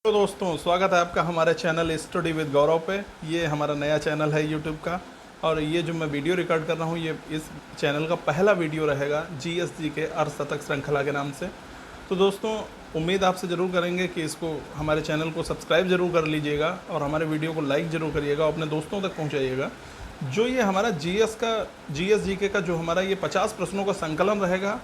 तो दोस्तों स्वागत है आपका हमारे चैनल स्टडी विद गौरव पे। ये हमारा नया चैनल है यूट्यूब का और ये जो मैं वीडियो रिकॉर्ड कर रहा हूँ ये इस चैनल का पहला वीडियो रहेगा जीएसजी के अर्धशतक श्रृंखला के नाम से। तो दोस्तों उम्मीद आपसे ज़रूर करेंगे कि इसको हमारे चैनल को सब्सक्राइब ज़रूर कर लीजिएगा और हमारे वीडियो को लाइक ज़रूर करिएगा, अपने दोस्तों तक पहुँचाइएगा। जो ये हमारा जीएसजीके का जो हमारा ये 50 प्रश्नों का संकलन रहेगा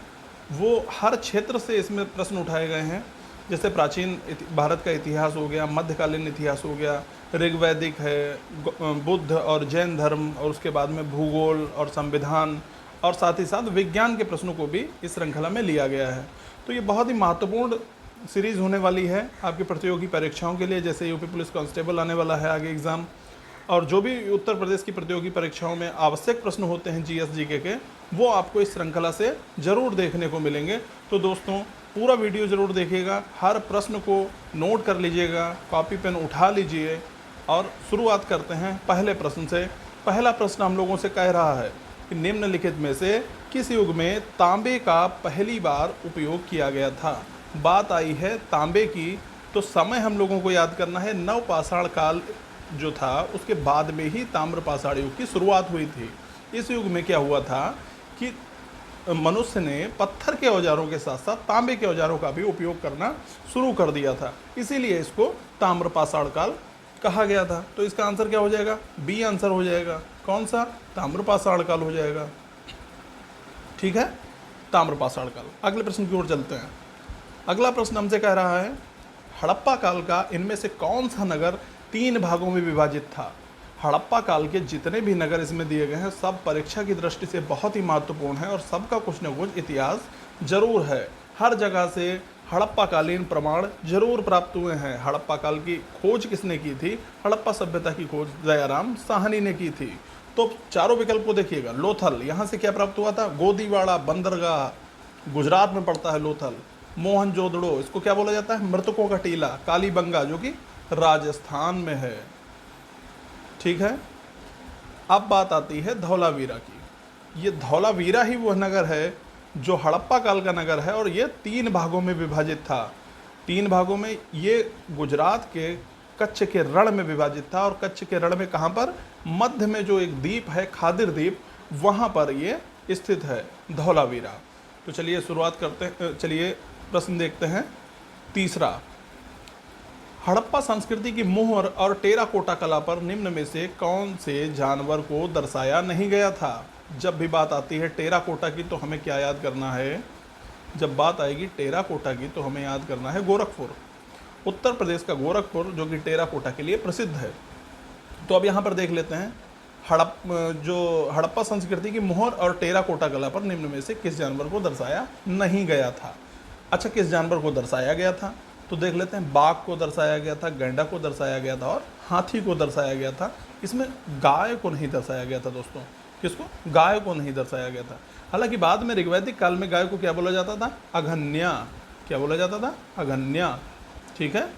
वो हर क्षेत्र से इसमें प्रश्न उठाए गए हैं। जैसे प्राचीन भारत का इतिहास हो गया, मध्यकालीन इतिहास हो गया, ऋग्वैदिक है, बुद्ध और जैन धर्म, और उसके बाद में भूगोल और संविधान, और साथ ही साथ विज्ञान के प्रश्नों को भी इस श्रृंखला में लिया गया है। तो ये बहुत ही महत्वपूर्ण सीरीज़ होने वाली है आपकी प्रतियोगी परीक्षाओं के लिए। जैसे यूपी पुलिस कांस्टेबल आने वाला है आगे एग्ज़ाम, और जो भी उत्तर प्रदेश की प्रतियोगी परीक्षाओं में आवश्यक प्रश्न होते हैं जीएसजीके के, वो आपको इस श्रृंखला से ज़रूर देखने को मिलेंगे। तो दोस्तों पूरा वीडियो ज़रूर देखिएगा, हर प्रश्न को नोट कर लीजिएगा, कॉपी पेन उठा लीजिए और शुरुआत करते हैं पहले प्रश्न से। पहला प्रश्न हम लोगों से कह रहा है कि निम्नलिखित में से किस युग में तांबे का पहली बार उपयोग किया गया था। बात आई है तांबे की, तो समय हम लोगों को याद करना है नवपाषाण काल जो था उसके बाद में ही ताम्रपाषाण युग की शुरुआत हुई थी। इस युग में क्या हुआ था कि मनुष्य ने पत्थर के औजारों के साथ साथ तांबे के औजारों का भी उपयोग करना शुरू कर दिया था, इसीलिए इसको ताम्रपाषाण काल कहा गया था। तो इसका आंसर क्या हो जाएगा? बी आंसर हो जाएगा। कौन सा? ताम्रपाषाण काल हो जाएगा। ठीक है, ताम्रपाषाण काल। अगले प्रश्न की ओर चलते हैं। अगला प्रश्न हमसे कह रहा है हड़प्पा काल का इनमें से कौन सा नगर 3 भागों में विभाजित था। हड़प्पा काल के जितने भी नगर इसमें दिए गए हैं सब परीक्षा की दृष्टि से बहुत ही महत्वपूर्ण है और सबका कुछ न कुछ इतिहास जरूर है। हर जगह से हड़प्पाकालीन प्रमाण जरूर प्राप्त हुए हैं। हड़प्पा काल की खोज किसने की थी? हड़प्पा सभ्यता की खोज दयाराम साहनी ने की थी। तो चारों विकल्प को देखिएगा। लोथल, यहाँ से क्या प्राप्त हुआ था? गोदीवाड़ा बंदरगाह, गुजरात में पड़ता है लोथल। मोहनजोदड़ो, इसको क्या बोला जाता है? मृतकों का टीला। कालीबंगा जो कि राजस्थान में है। ठीक है, अब बात आती है धौलावीरा की। ये धौलावीरा ही वह नगर है जो हड़प्पा काल का नगर है और ये 3 भागों में विभाजित था। 3 भागों में ये गुजरात के कच्छ के रण में विभाजित था, और कच्छ के रण में कहाँ पर? मध्य में जो एक द्वीप है खादिर द्वीप, वहाँ पर ये स्थित है धौलावीरा। तो चलिए शुरुआत करते हैं, चलिए प्रश्न देखते हैं। तीसरा, हड़प्पा संस्कृति की मोहर और टेराकोटा कला पर निम्न में से कौन से जानवर को दर्शाया नहीं गया था। जब भी बात आती है टेराकोटा की तो हमें क्या याद करना है? जब बात आएगी टेराकोटा की तो हमें याद करना है गोरखपुर। उत्तर प्रदेश का गोरखपुर जो कि टेराकोटा के लिए प्रसिद्ध है। तो अब यहाँ पर देख लेते हैं हड़प्पा संस्कृति की मोहर और टेराकोटा कला पर निम्न में से किस जानवर को दर्शाया नहीं गया था। अच्छा, किस जानवर को दर्शाया गया था तो देख लेते हैं। बाघ को दर्शाया गया था, गैंडा को दर्शाया गया था और हाथी को दर्शाया गया था। इसमें गाय को नहीं दर्शाया गया था दोस्तों। किसको? गाय को नहीं दर्शाया गया था। हालांकि बाद में ऋग्वैदिक काल में गाय को क्या बोला जाता था? अघन्या। क्या बोला जाता था? अघन्या। ठीक है,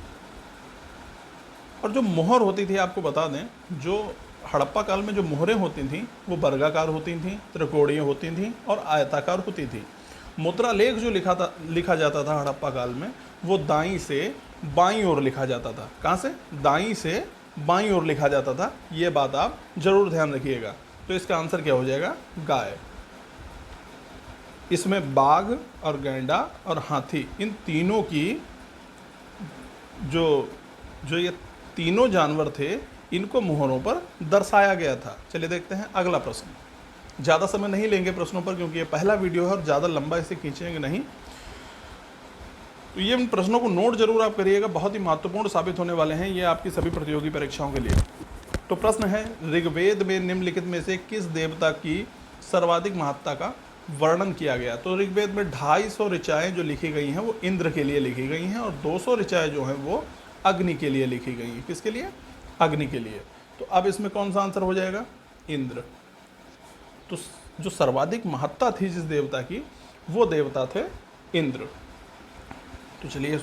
और जो मोहर होती थी आपको बता दें, जो हड़प्पा काल में जो मोहरें होती थीं वो वर्गाकार होती थीं, त्रिकोणीय होती थीं और आयताकार होती थी। मुद्रा लेख जो लिखा जाता था हड़प्पा काल में वो दाईं से बाईं ओर लिखा जाता था। कहाँ से? दाईं से बाईं ओर लिखा जाता था। ये बात आप जरूर ध्यान रखिएगा। तो इसका आंसर क्या हो जाएगा? गाय। इसमें बाघ और गैंडा और हाथी, इन तीनों की जो ये तीनों जानवर थे इनको मोहरों पर दर्शाया गया था। चलिए देखते हैं अगला प्रश्न। ज़्यादा समय नहीं लेंगे प्रश्नों पर क्योंकि ये पहला वीडियो है और ज़्यादा लंबा इसे खींचेंगे नहीं। तो ये इन प्रश्नों को नोट जरूर आप करिएगा, बहुत ही महत्वपूर्ण साबित होने वाले हैं ये आपकी सभी प्रतियोगी परीक्षाओं के लिए। तो प्रश्न है ऋग्वेद में निम्नलिखित में से किस देवता की सर्वाधिक महत्ता का वर्णन किया गया। तो ऋग्वेद में 250 ऋचाएँ जो लिखी गई हैं वो इंद्र के लिए लिखी गई हैं और 200 ऋचाएँ जो हैं वो अग्नि के लिए लिखी गई हैं। किसके लिए? अग्नि के लिए। तो अब इसमें कौन सा आंसर हो जाएगा? इंद्र। तो जो सर्वाधिक महत्ता थी जिस देवता की वो देवता थे इंद्र। तो चलिए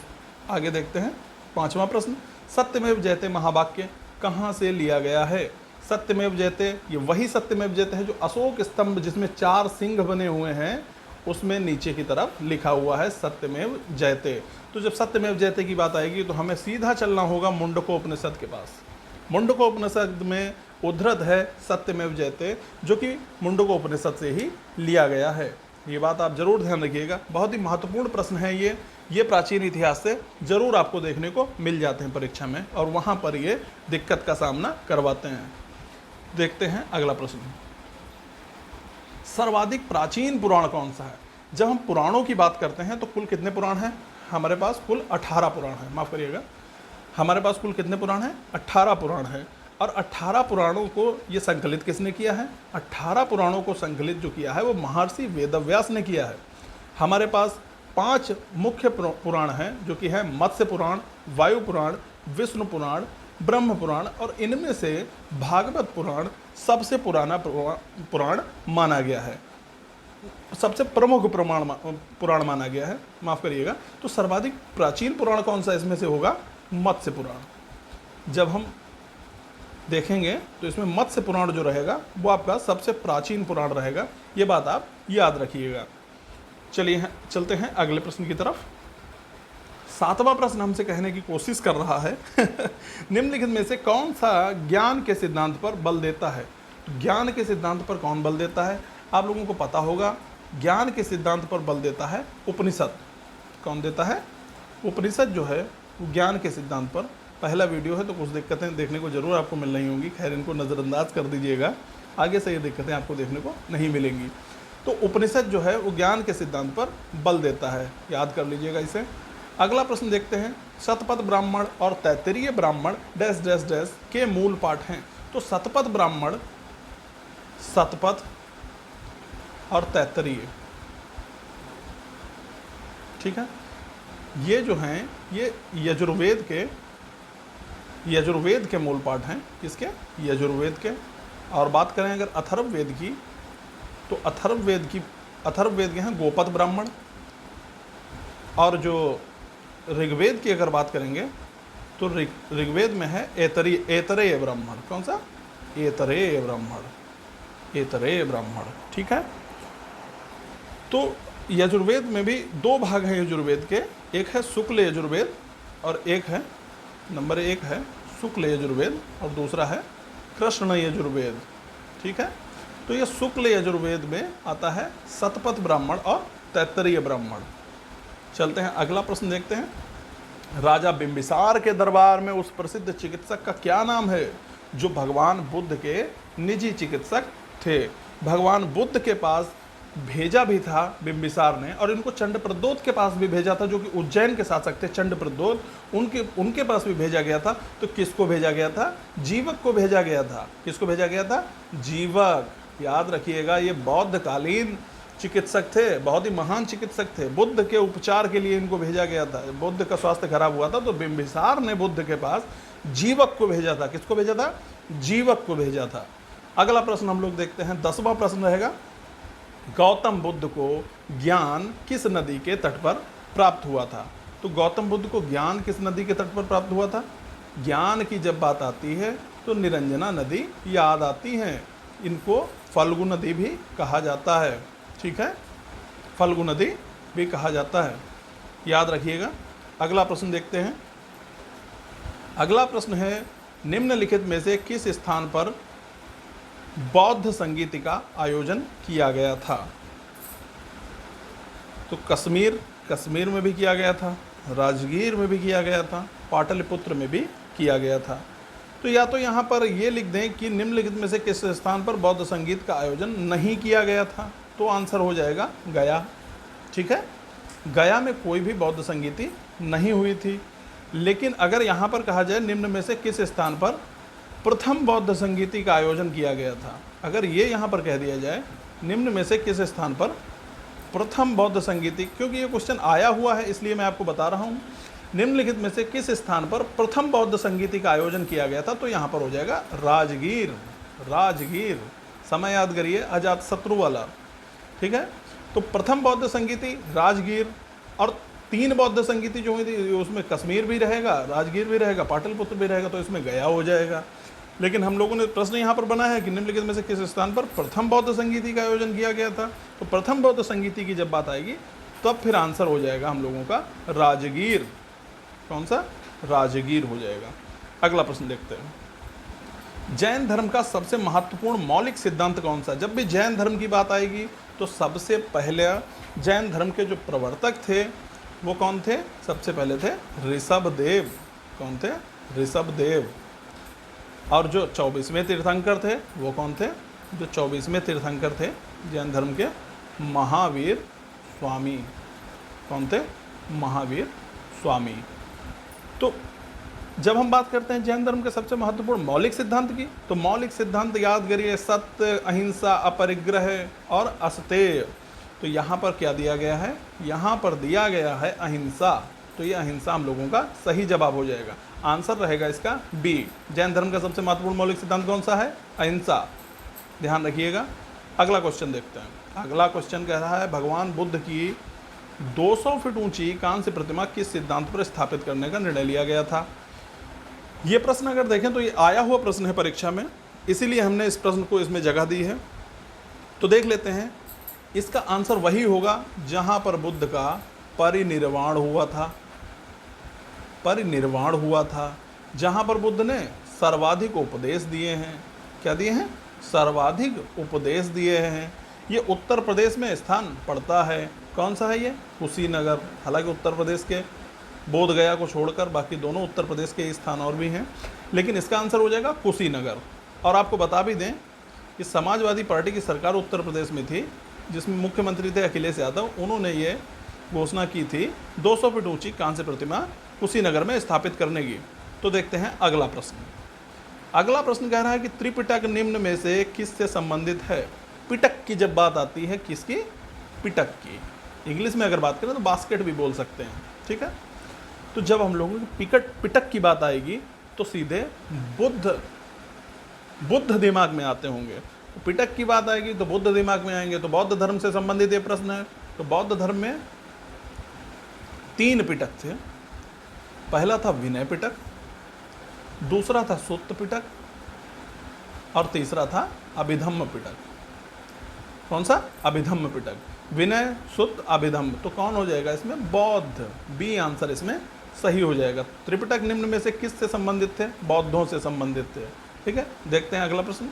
आगे देखते हैं। 5वां प्रश्न, सत्यमेव जयते महावाक्य कहाँ से लिया गया है। सत्यमेव जयते, ये वही सत्यमेव जयते है जो अशोक स्तंभ जिसमें 4 सिंह बने हुए हैं उसमें नीचे की तरफ लिखा हुआ है सत्यमेव जयते। तो जब सत्यमेव जयते की बात आएगी तो हमें सीधा चलना होगा मुंडकोपनिषद के पास। मुंडकोपनिषद में उद्धृत है सत्यमेव जयते, जो कि मुंडकोपनिषद से ही लिया गया है। ये बात आप जरूर ध्यान रखिएगा, बहुत ही महत्वपूर्ण प्रश्न है ये प्राचीन इतिहास से जरूर आपको देखने को मिल जाते हैं परीक्षा में, और वहाँ पर ये दिक्कत का सामना करवाते हैं। देखते हैं अगला प्रश्न। सर्वाधिक प्राचीन पुराण कौन सा है? जब हम पुराणों की बात करते हैं तो कुल कितने पुराण हैं? हमारे पास कुल 18 पुराण हैं। माफ़ करिएगा, हमारे पास कुल कितने पुराण हैं? 18 पुराण हैं। और 18 पुराणों को ये संकलित किसने किया है? 18 पुराणों को संकलित जो किया है वो महर्षि वेदव्यास ने किया है। हमारे पास 5 मुख्य पुराण हैं, जो कि है मत्स्य पुराण, वायु पुराण, विष्णु पुराण, ब्रह्म पुराण, और इनमें से भागवत पुराण सबसे पुराना पुराण माना गया है, सबसे प्रमुख पुराण माना गया है। माफ़ करिएगा, तो सर्वाधिक प्राचीन पुराण कौन सा इसमें से होगा? मत्स्य पुराण। जब हम देखेंगे तो इसमें मत्स्य पुराण जो रहेगा वो आपका सबसे प्राचीन पुराण रहेगा, ये बात आप याद रखिएगा। चलिए चलते हैं अगले प्रश्न की तरफ। 7वां प्रश्न हमसे कहने की कोशिश कर रहा है निम्नलिखित में से कौन सा ज्ञान के सिद्धांत पर बल देता है? तो ज्ञान के सिद्धांत पर कौन बल देता है? आप लोगों को पता होगा, ज्ञान के सिद्धांत पर बल देता है उपनिषद। कौन देता है? उपनिषद जो है वो ज्ञान के सिद्धांत पर। पहला वीडियो है तो कुछ दिक्कतें देखने को जरूर आपको मिल रही होंगी, खैर इनको नज़रअंदाज कर दीजिएगा, आगे से ये दिक्कतें आपको देखने को नहीं मिलेंगी। तो उपनिषद जो है वो ज्ञान के सिद्धांत पर बल देता है, याद कर लीजिएगा इसे। अगला प्रश्न देखते हैं। शतपथ ब्राह्मण और तैत्तिरीय ब्राह्मण डैश डैश डैश के मूल पाठ हैं। तो शतपथ ब्राह्मण, शतपथ और तैत्तिरीय, ठीक है, ये जो हैं ये यजुर्वेद के मूल पाठ हैं। किसके? यजुर्वेद के। और बात करें अगर अथर्ववेद की, तो अथर्ववेद के हैं गोपथ ब्राह्मण। और जो ऋग्वेद की अगर बात करेंगे तो ऋग्वेद में है ऐतरेय ब्राह्मण। कौन सा? ऐतरेय ब्राह्मण, ठीक है। तो यजुर्वेद में भी 2 भाग हैं यजुर्वेद के, एक है शुक्ल यजुर्वेद और एक है, नंबर 1 है शुक्ल यजुर्वेद और दूसरा है कृष्ण यजुर्वेद, ठीक है। तो ये शुक्ल यजुर्वेद में आता है शतपथ ब्राह्मण और तैत्तिरीय ब्राह्मण। चलते हैं अगला प्रश्न देखते हैं। राजा बिंबिसार के दरबार में उस प्रसिद्ध चिकित्सक का क्या नाम है जो भगवान बुद्ध के निजी चिकित्सक थे? भगवान बुद्ध के पास भेजा भी था बिंबिसार ने, और इनको चंडप्रद्योत के पास भी भेजा था, जो कि उज्जैन के शासक थे चंडप्रद्योत, उनके पास भी भेजा गया था। तो किसको भेजा गया था? जीवक को भेजा गया था। किसको भेजा गया था? जीवक। याद रखिएगा, ये बौद्धकालीन चिकित्सक थे, बहुत ही महान चिकित्सक थे। बुद्ध के उपचार के लिए इनको भेजा गया था। बुद्ध का स्वास्थ्य खराब हुआ था तो बिंबिसार ने बुद्ध के पास जीवक को भेजा था। किसको भेजा था? जीवक को भेजा था। अगला प्रश्न हम लोग देखते हैं, 10वां प्रश्न रहेगा। गौतम बुद्ध को ज्ञान किस नदी के तट पर प्राप्त हुआ था? तो गौतम बुद्ध को ज्ञान किस नदी के तट पर प्राप्त हुआ था? ज्ञान की जब बात आती है तो निरंजना नदी याद आती हैं। इनको फल्गु नदी भी कहा जाता है, ठीक है, फल्गु नदी भी कहा जाता है, याद रखिएगा। अगला प्रश्न देखते हैं। अगला प्रश्न है, निम्नलिखित में से किस स्थान पर बौद्ध संगीत का आयोजन किया गया था? तो कश्मीर में भी किया गया था, राजगीर में भी किया गया था, पाटलिपुत्र में भी किया गया था। तो या तो यहाँ पर ये लिख दें कि निम्नलिखित में से किस स्थान पर बौद्ध संगीत का आयोजन नहीं किया गया था, तो आंसर हो जाएगा गया, ठीक है। गया में कोई भी बौद्ध संगीति नहीं हुई थी। लेकिन अगर यहाँ पर कहा जाए निम्न में से किस स्थान पर प्रथम बौद्ध संगीति का आयोजन किया गया था, अगर ये यहाँ पर कह दिया जाए निम्न में से किस स्थान पर प्रथम बौद्ध संगीति, क्योंकि ये क्वेश्चन आया हुआ है इसलिए मैं आपको बता रहा हूँ, निम्नलिखित में से किस स्थान पर प्रथम बौद्ध संगीति का आयोजन किया गया था, तो यहाँ पर हो जाएगा राजगीर। समय याद करिए, अजातशत्रु वाला, ठीक है। तो प्रथम बौद्ध संगीति राजगीर, और 3 बौद्ध संगीति जो हुई थी उसमें कश्मीर भी रहेगा, राजगीर भी रहेगा, पाटलिपुत्र भी रहेगा, तो इसमें गया हो जाएगा। लेकिन हम लोगों ने प्रश्न यहाँ पर बना है कि निम्नलिखित में से किस स्थान पर प्रथम बौद्ध संगीति का आयोजन किया गया था। तो प्रथम बौद्ध संगीति की जब बात आएगी तब फिर आंसर हो जाएगा हम लोगों का राजगीर। कौन सा? राजगीर हो जाएगा। अगला प्रश्न देखते हैं। जैन धर्म का सबसे महत्वपूर्ण मौलिक सिद्धांत कौन सा? जब भी जैन धर्म की बात आएगी तो सबसे पहले जैन धर्म के जो प्रवर्तक थे वो कौन थे? सबसे पहले थे ऋषभदेव। कौन थे? ऋषभदेव। और जो 24वें तीर्थंकर थे वो कौन थे? जो 24वें तीर्थंकर थे जैन धर्म के, महावीर स्वामी। कौन थे? महावीर स्वामी। तो जब हम बात करते हैं जैन धर्म के सबसे महत्वपूर्ण मौलिक सिद्धांत की, तो मौलिक सिद्धांत याद करिए सत्य, अहिंसा, अपरिग्रह और अस्तेय। तो यहाँ पर क्या दिया गया है? यहाँ पर दिया गया है अहिंसा। तो ये अहिंसा हम लोगों का सही जवाब हो जाएगा। आंसर रहेगा इसका बी। जैन धर्म का सबसे महत्वपूर्ण मौलिक सिद्धांत कौन सा है? अहिंसा। ध्यान रखिएगा। अगला क्वेश्चन देखते हैं। अगला क्वेश्चन कह रहा है भगवान बुद्ध की 200 फीट ऊंची कांस्य प्रतिमा किस सिद्धांत पर स्थापित करने का निर्णय लिया गया था? ये प्रश्न अगर देखें तो ये आया हुआ प्रश्न है परीक्षा में, इसीलिए हमने इस प्रश्न को इसमें जगह दी है। तो देख लेते हैं, इसका आंसर वही होगा जहां पर बुद्ध का परिनिर्वाण हुआ था। परिनिर्वाण हुआ था, जहां पर बुद्ध ने सर्वाधिक उपदेश दिए हैं। क्या दिए हैं? सर्वाधिक उपदेश दिए हैं। ये उत्तर प्रदेश में स्थान पड़ता है। कौन सा है ये? कुशीनगर। हालांकि उत्तर प्रदेश के बोध गया को छोड़कर बाकी दोनों उत्तर प्रदेश के स्थान और भी हैं, लेकिन इसका आंसर हो जाएगा कुशीनगर। और आपको बता भी दें कि समाजवादी पार्टी की सरकार उत्तर प्रदेश में थी, जिसमें मुख्यमंत्री थे अखिलेश यादव। उन्होंने ये घोषणा की थी 200 फीट ऊंची कांस्य प्रतिमा कुशीनगर में स्थापित करने की। तो देखते हैं अगला प्रश्न। अगला प्रश्न कह रहा है कि त्रिपिटक निम्न में से किससे संबंधित है? पिटक की जब बात आती है, किसकी? पिटक की। इंग्लिश में अगर बात करें तो बास्केट भी बोल सकते हैं, ठीक है। तो जब हम लोगों की पिटक की बात आएगी तो सीधे बुद्ध दिमाग में आते होंगे। तो पिटक की बात आएगी तो बुद्ध दिमाग में आएंगे। तो बौद्ध धर्म से संबंधित ये प्रश्न है। तो बौद्ध धर्म में 3 पिटक थे। पहला था विनय पिटक, दूसरा था सुत्त पिटक और तीसरा था अभिधम्म पिटक। कौन सा? अभिधम्म पिटक। विनय, सुत्त, अभिधम्म। तो कौन हो जाएगा इसमें? बौद्ध। बी आंसर इसमें सही हो जाएगा। त्रिपिटक निम्न में से किससे संबंधित थे? बौद्धों से संबंधित थे, ठीक है। देखते हैं अगला प्रश्न।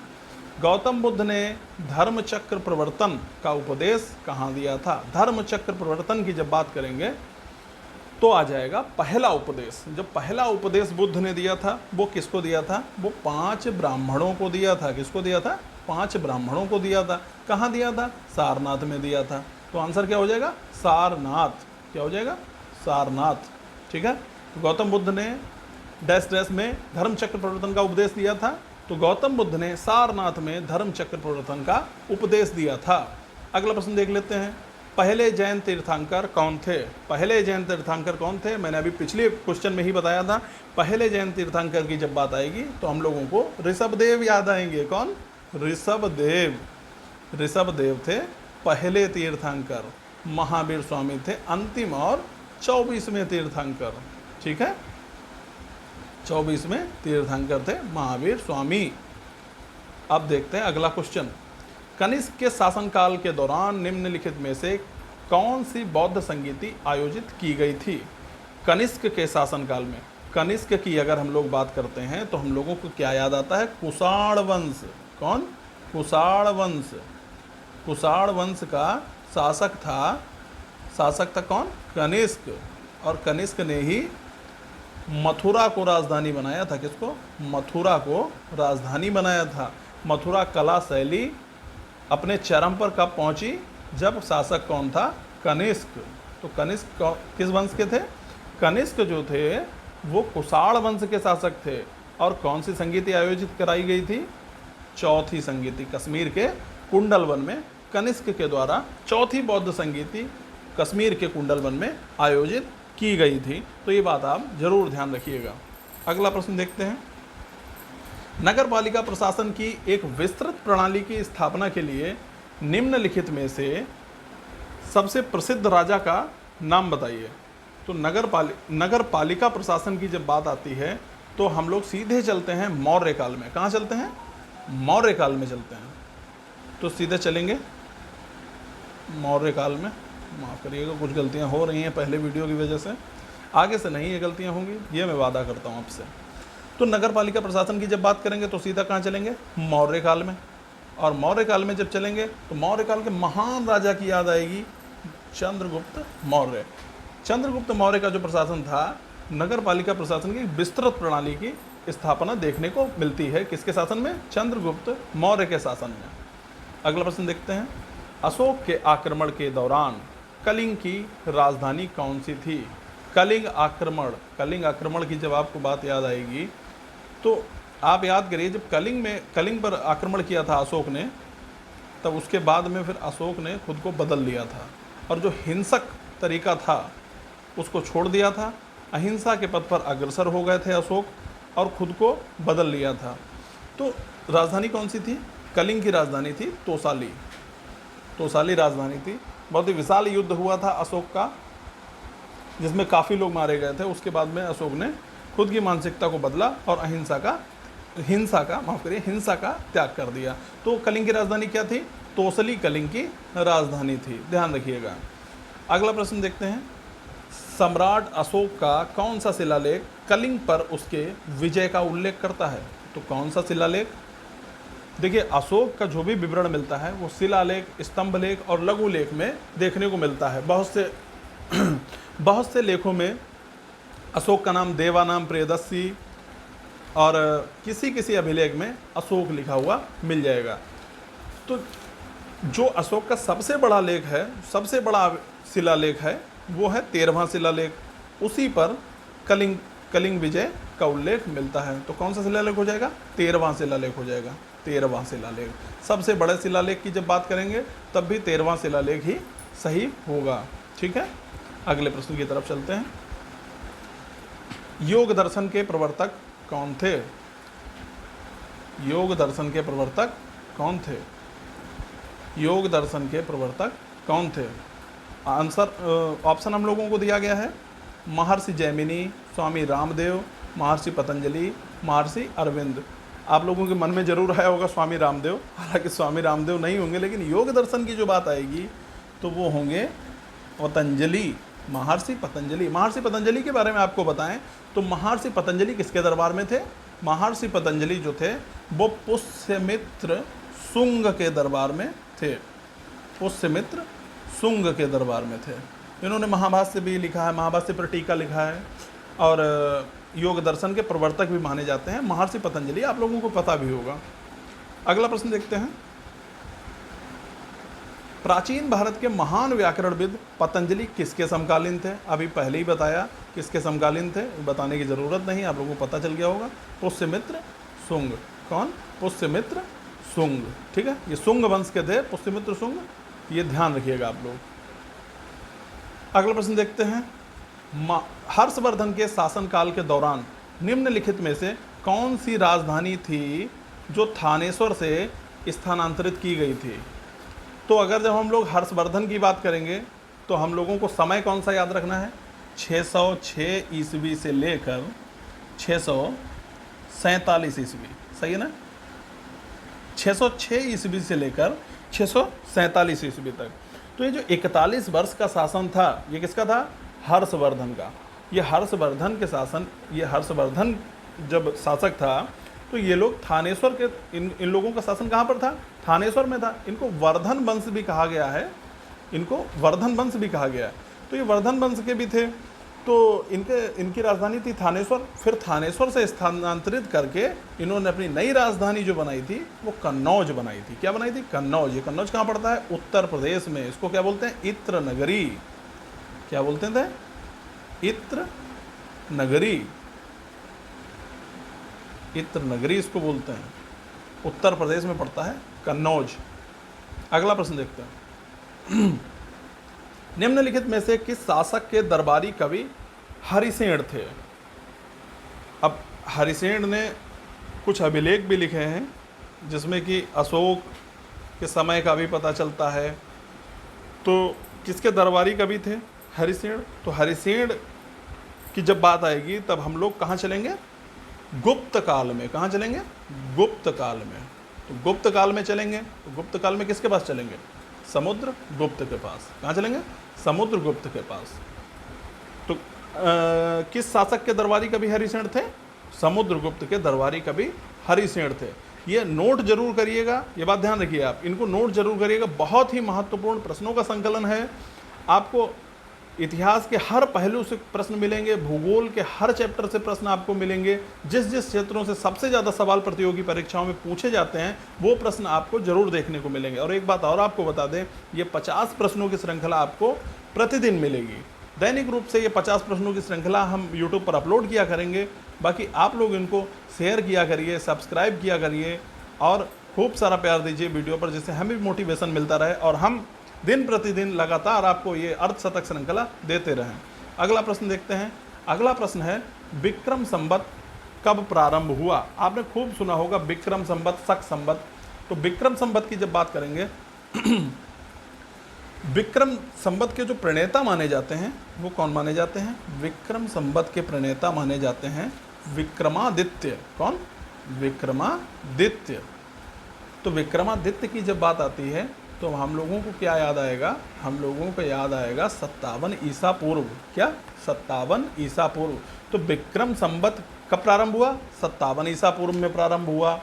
गौतम बुद्ध ने धर्म चक्र प्रवर्तन का उपदेश कहाँ दिया था? धर्म चक्र प्रवर्तन की जब बात करेंगे तो आ जाएगा पहला उपदेश। जब पहला उपदेश बुद्ध ने दिया था वो किसको दिया था? वो 5 ब्राह्मणों को दिया था। किसको दिया था? 5 ब्राह्मणों को दिया था। कहाँ दिया था? सारनाथ में दिया था। तो आंसर क्या हो जाएगा? सारनाथ। क्या हो जाएगा? सारनाथ, ठीक है। तो गौतम बुद्ध ने डैश डैश में धर्म चक्र प्रवर्तन का उपदेश दिया था। तो गौतम बुद्ध ने सारनाथ में धर्म चक्र प्रवर्तन का उपदेश दिया था। अगला प्रश्न देख लेते हैं। पहले जैन तीर्थंकर कौन थे? पहले जैन तीर्थंकर कौन थे? मैंने अभी पिछले क्वेश्चन में ही बताया था। पहले जैन तीर्थंकर की जब बात आएगी तो हम लोगों को ऋषभदेव याद आएंगे। कौन? ऋषभदेव। ऋषभदेव थे पहले तीर्थंकर। महावीर स्वामी थे अंतिम और 24वें तीर्थंकर, ठीक है। 24वें तीर्थंकर थे महावीर स्वामी। अब देखते हैं अगला क्वेश्चन। कनिष्क के शासनकाल के दौरान निम्नलिखित में से कौन सी बौद्ध संगीति आयोजित की गई थी? कनिष्क के शासनकाल में, कनिष्क की अगर हम लोग बात करते हैं तो हम लोगों को क्या याद आता है? कुषाण वंश। कौन? कुषाण वंश। कुषाण वंश का शासक था कौन? कनिष्क। और कनिष्क ने ही मथुरा को राजधानी बनाया था। किसको? मथुरा को राजधानी बनाया था। मथुरा कला शैली अपने चरम पर कब पहुंची? जब शासक कौन था? कनिष्क। तो कनिष्क किस वंश के थे? कनिष्क जो थे वो कुषाण वंश के शासक थे। और कौन सी संगीति आयोजित कराई गई थी? चौथी संगीति। कश्मीर के कुंडलवन में कनिष्क के द्वारा चौथी बौद्ध संगीति कश्मीर के कुंडलवन में आयोजित की गई थी। तो ये बात आप जरूर ध्यान रखिएगा। अगला प्रश्न देखते हैं। नगर पालिका प्रशासन की एक विस्तृत प्रणाली की स्थापना के लिए निम्नलिखित में से सबसे प्रसिद्ध राजा का नाम बताइए। तो नगर पालिका प्रशासन की जब बात आती है तो हम लोग सीधे चलते हैं मौर्य काल में। कहाँ चलते हैं? मौर्य काल में चलते हैं। तो सीधे चलेंगे मौर्य काल में। माफ़ करिएगा, कुछ गलतियाँ हो रही हैं पहले वीडियो की वजह से, आगे से नहीं ये गलतियाँ होंगी, ये मैं वादा करता हूँ आपसे। तो नगर पालिका प्रशासन की जब बात करेंगे तो सीधा कहाँ चलेंगे? मौर्य काल में। और मौर्य काल में जब चलेंगे तो मौर्य काल के महान राजा की याद आएगी, चंद्रगुप्त मौर्य। चंद्रगुप्त मौर्य का जो प्रशासन था, नगर पालिका प्रशासन की विस्तृत प्रणाली की स्थापना देखने को मिलती है। किसके शासन में? चंद्रगुप्त मौर्य के शासन में। अगला प्रश्न देखते हैं। अशोक के आक्रमण के दौरान कलिंग की राजधानी कौन सी थी? कलिंग आक्रमण की जब आपको बात याद आएगी तो आप याद करिए, जब कलिंग पर आक्रमण किया था अशोक ने, तब उसके बाद में फिर अशोक ने खुद को बदल लिया था और जो हिंसक तरीका था उसको छोड़ दिया था। अहिंसा के पथ पर अग्रसर हो गए थे अशोक और खुद को बदल लिया था। तो राजधानी कौन सी थी? कलिंग की राजधानी थी तोसाली राजधानी थी। बहुत ही विशाल युद्ध हुआ था अशोक का, जिसमें काफ़ी लोग मारे गए थे। उसके बाद में अशोक ने खुद की मानसिकता को बदला और हिंसा का त्याग कर दिया। तो कलिंग की राजधानी क्या थी? तोसली कलिंग की राजधानी थी, ध्यान रखिएगा। अगला प्रश्न देखते हैं। सम्राट अशोक का कौन सा शिलालेख कलिंग पर उसके विजय का उल्लेख करता है? तो कौन सा शिलालेख? देखिए, अशोक का जो भी विवरण मिलता है वो शिलालेख, स्तंभलेख और लघुलेख में देखने को मिलता है। बहुत से लेखों में अशोक का नाम देवानाम प्रियदर्शी और किसी अभिलेख में अशोक लिखा हुआ मिल जाएगा। तो जो अशोक का सबसे बड़ा लेख है, सबसे बड़ा शिलालेख है, वो है 13वां शिलालेख। उसी पर कलिंग विजय का उल्लेख मिलता है। तो कौन सा शिलालेख हो जाएगा? 13वां शिलालेख हो जाएगा। 13वां शिलालेख। सबसे बड़े शिलालेख की जब बात करेंगे तब भी 13वां शिलालेख ही सही होगा। ठीक है, अगले प्रश्न की तरफ चलते हैं। योग दर्शन के प्रवर्तक कौन थे? योग दर्शन के प्रवर्तक कौन थे? योग दर्शन के प्रवर्तक कौन थे? आंसर ऑप्शन हम लोगों को दिया गया है। महर्षि जैमिनी, स्वामी रामदेव, महर्षि पतंजलि, महर्षि अरविंद। आप लोगों के मन में जरूर आया होगा स्वामी रामदेव, हालांकि स्वामी रामदेव नहीं होंगे, लेकिन योग दर्शन की जो बात आएगी तो वो होंगे पतंजलि, महर्षि पतंजलि। महर्षि पतंजलि के बारे में आपको बताएं तो महर्षि पतंजलि किसके दरबार में थे? महर्षि पतंजलि जो थे वो पुष्यमित्र शुंग के दरबार में थे। पुष्यमित्र शुंग के दरबार में थे। इन्होंने महाभाष्य भी लिखा है, महाभाष्य पर टीका लिखा है और योग दर्शन के प्रवर्तक भी माने जाते हैं महर्षि पतंजलि। आप लोगों को पता भी होगा। अगला प्रश्न देखते हैं। प्राचीन भारत के महान व्याकरणविद पतंजलि किसके समकालीन थे? अभी पहले ही बताया किसके समकालीन थे, बताने की ज़रूरत नहीं, आप लोगों को पता चल गया होगा। पुष्यमित्र शुंग। कौन? पुष्यमित्र शुंग। ठीक है, ये शुंग वंश के थे पुष्यमित्र शुंग, ये ध्यान रखिएगा आप लोग। अगला प्रश्न देखते हैं। हर्षवर्धन के शासनकाल के दौरान निम्नलिखित में से कौन सी राजधानी थी जो थानेश्वर से स्थानांतरित की गई थी? तो अगर जब हम लोग हर्षवर्धन की बात करेंगे तो हम लोगों को समय कौन सा याद रखना है? 606 ईस्वी से लेकर 647 ईस्वी, सही है ना? 606 ईस्वी से लेकर 647 ईस्वी तक। तो ये जो 41 वर्ष का शासन था, ये किसका था? हर्षवर्धन का। ये हर्षवर्धन के शासन, ये हर्षवर्धन जब शासक था तो ये लोग थानेश्वर के, इन लोगों का शासन कहाँ पर था? थानेश्वर में था। इनको वर्धन वंश भी कहा गया है, इनको वर्धन वंश भी कहा गया है। तो ये वर्धन वंश के भी थे। तो इनकी राजधानी थी थानेश्वर। फिर थानेश्वर से स्थानांतरित करके इन्होंने अपनी नई राजधानी जो बनाई थी वो कन्नौज बनाई थी। क्या बनाई थी? कन्नौज। ये कन्नौज कहाँ पड़ता है? उत्तर प्रदेश में। इसको क्या बोलते हैं? इत्र नगरी। क्या बोलते थे? इत्र नगरी। इत्र नगरी इसको बोलते हैं। उत्तर प्रदेश में पड़ता है कन्नौज। अगला प्रश्न देखते हैं। निम्नलिखित में से किस शासक के दरबारी कवि हरिसेन थे? अब हरिसेन ने कुछ अभिलेख भी लिखे हैं जिसमें कि अशोक के समय का भी पता चलता है। तो किसके दरबारी कवि थे? हरिसेन। तो हरिसेन की जब बात आएगी तब हम लोग कहाँ चलेंगे? गुप्त काल में। कहाँ चलेंगे? गुप्त काल में। तो गुप्त काल में चलेंगे, तो गुप्त काल में किसके पास चलेंगे? समुद्र गुप्त के पास। कहाँ चलेंगे? समुद्र गुप्त के पास। तो किस शासक के दरबारी कवि हरिसेन थे? समुद्र गुप्त के दरबारी कवि हरिसेन थे। ये नोट जरूर करिएगा, ये बात ध्यान रखिए, आप इनको नोट जरूर करिएगा। बहुत ही महत्वपूर्ण प्रश्नों का संकलन है। आपको इतिहास के हर पहलू से प्रश्न मिलेंगे, भूगोल के हर चैप्टर से प्रश्न आपको मिलेंगे। जिस जिस क्षेत्रों से सबसे ज़्यादा सवाल प्रतियोगी परीक्षाओं में पूछे जाते हैं वो प्रश्न आपको जरूर देखने को मिलेंगे। और एक बात और आपको बता दें, ये 50 प्रश्नों की श्रृंखला आपको प्रतिदिन मिलेगी। दैनिक रूप से ये 50 प्रश्नों की श्रृंखला हम यूट्यूब पर अपलोड किया करेंगे। बाकी आप लोग इनको शेयर किया करिए, सब्सक्राइब किया करिए और खूब सारा प्यार दीजिए वीडियो पर, जिससे हमें भी मोटिवेशन मिलता रहे और हम दिन प्रतिदिन लगातार आपको ये अर्धशतक श्रृंखला देते रहें। अगला प्रश्न देखते हैं। अगला प्रश्न है, विक्रम संवत कब प्रारंभ हुआ? आपने खूब सुना होगा विक्रम संवत, शक संवत। तो विक्रम संवत की जब बात करेंगे विक्रम संवत के जो प्रणेता माने जाते हैं वो कौन माने जाते हैं? विक्रम संवत के प्रणेता माने जाते हैं विक्रमादित्य। कौन? विक्रमादित्य। तो विक्रमादित्य की जब बात आती है तो हम लोगों को क्या याद आएगा? हम लोगों को याद आएगा 57 ईसा पूर्व। क्या? 57 ईसा पूर्व। तो विक्रम संवत कब प्रारंभ हुआ? 57 ईसा पूर्व में प्रारंभ हुआ।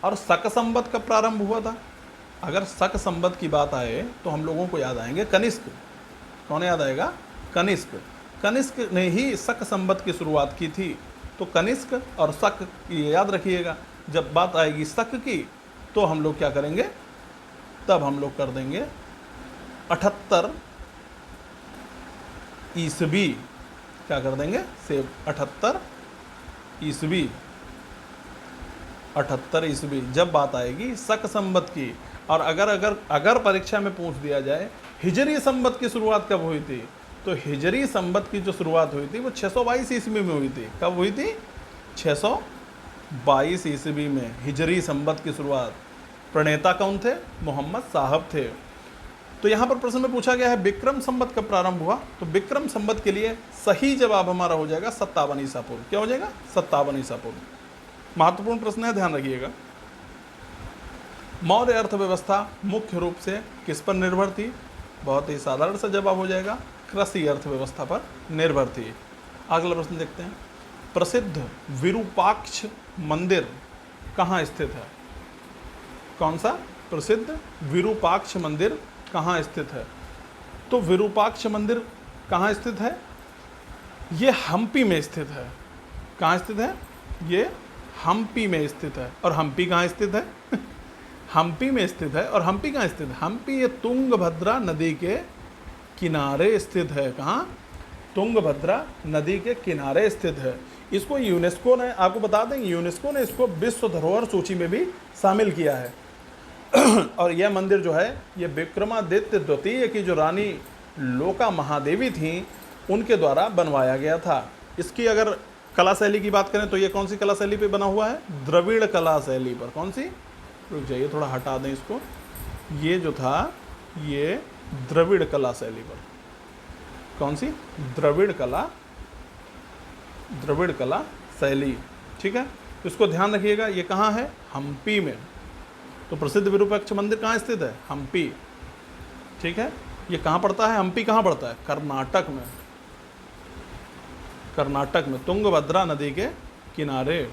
और शक संवत कब प्रारंभ हुआ था? अगर शक संवत की बात आए तो हम लोगों को याद आएंगे कनिष्क। कौन याद आएगा? कनिष्क। कनिष्क ने ही शक संवत की शुरुआत की थी। तो कनिष्क और शक ये याद रखिएगा। जब बात आएगी शक की तो हम लोग क्या करेंगे? तब हम लोग कर देंगे 78 ईस्वी। क्या कर देंगे? से 78 ईस्वी। 78 ईस्वी जब बात आएगी शक संवत की। और अगर परीक्षा में पूछ दिया जाए हिजरी संवत की शुरुआत कब हुई थी, तो हिजरी संवत की जो शुरुआत हुई थी वो 622 ईस्वी में हुई थी। कब हुई थी? 622 ईस्वी में हिजरी संवत की शुरुआत। प्रणेता कौन थे? मोहम्मद साहब थे। तो यहाँ पर प्रश्न में पूछा गया है विक्रम संवत कब प्रारंभ हुआ? तो विक्रम संवत के लिए सही जवाब हमारा हो जाएगा 57 ईसा पूर्व। क्या हो जाएगा? 57 ईसा पूर्व। महत्वपूर्ण प्रश्न है, ध्यान रखिएगा। मौर्य अर्थव्यवस्था मुख्य रूप से किस पर निर्भर थी? बहुत ही साधारण सा जवाब हो जाएगा, कृषि अर्थव्यवस्था पर निर्भर थी। अगला प्रश्न देखते हैं। प्रसिद्ध विरूपाक्ष मंदिर कहाँ स्थित है? कौन सा? प्रसिद्ध विरूपाक्ष मंदिर कहाँ स्थित है? तो विरूपाक्ष मंदिर कहाँ स्थित है? ये हम्पी में स्थित है। कहाँ स्थित है? ये हम्पी में स्थित है। और हम्पी कहाँ स्थित है? हम्पी में स्थित है। और हम्पी कहाँ स्थित है? हम्पी ये तुंगभद्रा नदी के किनारे स्थित है। कहाँ? तुंगभद्रा नदी के किनारे स्थित है। इसको यूनेस्को ने, आपको बता दें, यूनेस्को ने इसको विश्व धरोहर सूची में भी शामिल किया है। और यह मंदिर जो है ये विक्रमादित्य द्वितीय की जो रानी लोका महादेवी थी उनके द्वारा बनवाया गया था। इसकी अगर कला शैली की बात करें तो ये कौन सी कला शैली पे बना हुआ है? द्रविड़ कला शैली पर। कौन सी? रुक जाइए, थोड़ा हटा दें इसको। ये जो था ये द्रविड़ कला शैली पर। कौन सी? द्रविड़ कला शैली। ठीक है, इसको ध्यान रखिएगा। ये कहाँ है? हम्पी में। तो प्रसिद्ध विरूपाक्ष मंदिर कहाँ स्थित है? हम्पी। ठीक है, ये कहाँ पड़ता है? हम्पी कहाँ पड़ता है? कर्नाटक में। कर्नाटक में तुंगभद्रा नदी के किनारे।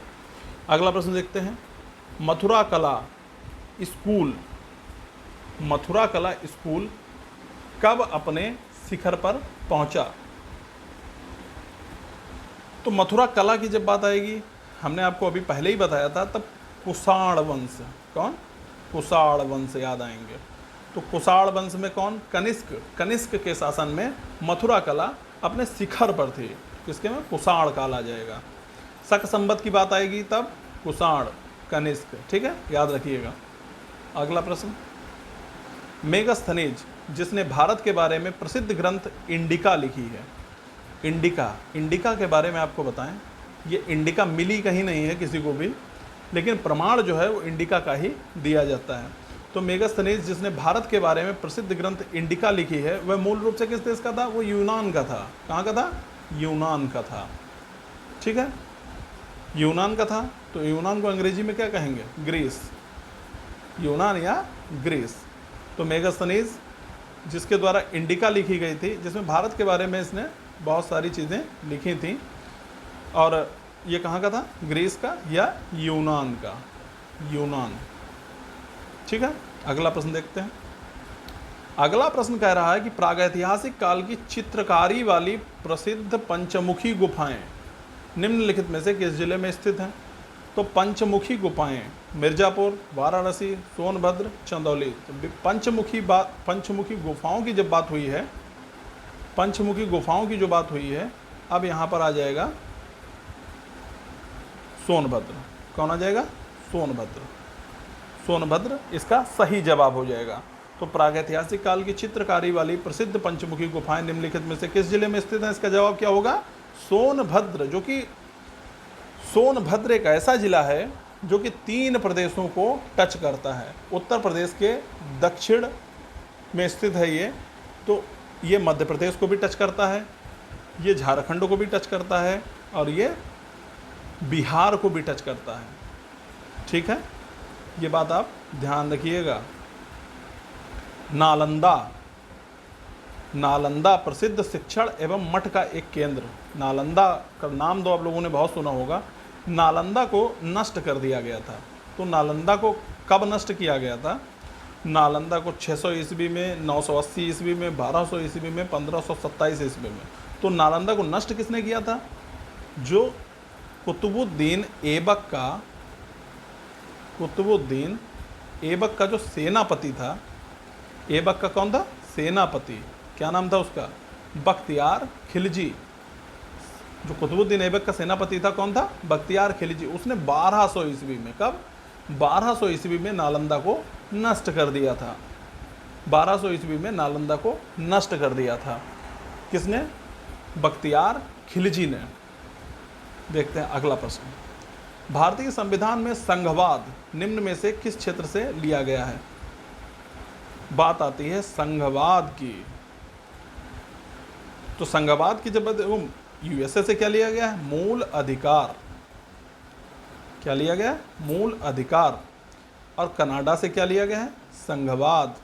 अगला प्रश्न देखते हैं। मथुरा कला स्कूल कब अपने शिखर पर पहुंचा? तो मथुरा कला की जब बात आएगी, हमने आपको अभी पहले ही बताया था, तब कुषाण वंश। कौन? कुषाण वंश याद आएंगे। तो कुषाण वंश में कौन? कनिष्क के शासन में मथुरा कला अपने शिखर पर थी। किसके में? कुषाण काल आ जाएगा। शक संवत की बात आएगी तब कुषाण, कनिष्क। ठीक है, याद रखिएगा। अगला प्रश्न। मेगस्थनीज जिसने भारत के बारे में प्रसिद्ध ग्रंथ इंडिका लिखी है। इंडिका के बारे में आपको बताएं, ये इंडिका मिली कहीं नहीं है किसी को भी, लेकिन प्रमाण जो है वो इंडिका का ही दिया जाता है। तो मेगस्थनीज जिसने भारत के बारे में प्रसिद्ध ग्रंथ इंडिका लिखी है वह मूल रूप से किस देश का था? वो यूनान का था। कहाँ का था? यूनान का था। ठीक है, यूनान का था, तो यूनान को अंग्रेजी में क्या कहेंगे? ग्रीस। यूनान या ग्रीस। तो मेगास्थनीज जिसके द्वारा इंडिका लिखी गई थी, जिसमें भारत के बारे में इसने बहुत सारी चीज़ें लिखी थी, और ये कहाँ का था? ग्रीस का या यूनान का? यूनान। ठीक है, अगला प्रश्न देखते हैं। अगला प्रश्न कह रहा है कि प्रागैतिहासिक काल की चित्रकारी वाली प्रसिद्ध पंचमुखी गुफाएं निम्नलिखित में से किस जिले में स्थित हैं? तो पंचमुखी गुफाएं मिर्जापुर, वाराणसी, सोनभद्र, चंदौली। तो पंचमुखी गुफाओं की जब बात हुई है, पंचमुखी गुफाओं की जो बात हुई है, अब यहाँ पर आ जाएगा सोनभद्र। कौन आ जाएगा? सोनभद्र। सोनभद्र इसका सही जवाब हो जाएगा। तो प्रागैतिहासिक काल की चित्रकारी वाली प्रसिद्ध पंचमुखी गुफाएं निम्नलिखित में से किस जिले में स्थित हैं? इसका जवाब क्या होगा? सोनभद्र। जो कि सोनभद्र एक ऐसा जिला है जो कि 3 प्रदेशों को टच करता है। उत्तर प्रदेश के दक्षिण में स्थित है ये, तो ये मध्य प्रदेश को भी टच करता है, ये झारखंड को भी टच करता है, और ये बिहार को भी टच करता है। ठीक है, ये बात आप ध्यान रखिएगा। नालंदा। नालंदा प्रसिद्ध शिक्षण एवं मठ का एक केंद्र। नालंदा का नाम तो आप लोगों ने बहुत सुना होगा। नालंदा को नष्ट कर दिया गया था। तो नालंदा को कब नष्ट किया गया था? नालंदा को 600 ईस्वी में, 980 ईस्वी में, 1200 ईस्वी में, 1527 ईस्वी में। तो नालंदा को नष्ट किसने किया था? जो कुतुबुद्दीन ऐबक का जो सेनापति था। ऐबक का कौन था? सेनापति। क्या नाम था उसका? बख्तियार खिलजी। जो कुतुबुद्दीन ऐबक का सेनापति था, कौन था? बख्तियार खिलजी। उसने 1200 ईस्वी में, कब? 1200 ईस्वी में नालंदा को नष्ट कर दिया था। 1200 ईस्वी में नालंदा को नष्ट कर दिया था। किसने? बख्तियार खिलजी ने। देखते हैं अगला प्रश्न। भारतीय संविधान में संघवाद निम्न में से किस क्षेत्र से लिया गया है? बात आती है संघवाद की। तो संघवाद की जब यूएसए से क्या लिया गया है? मूल अधिकार। क्या लिया गया? मूल अधिकार। और कनाडा से क्या लिया गया है? संघवाद।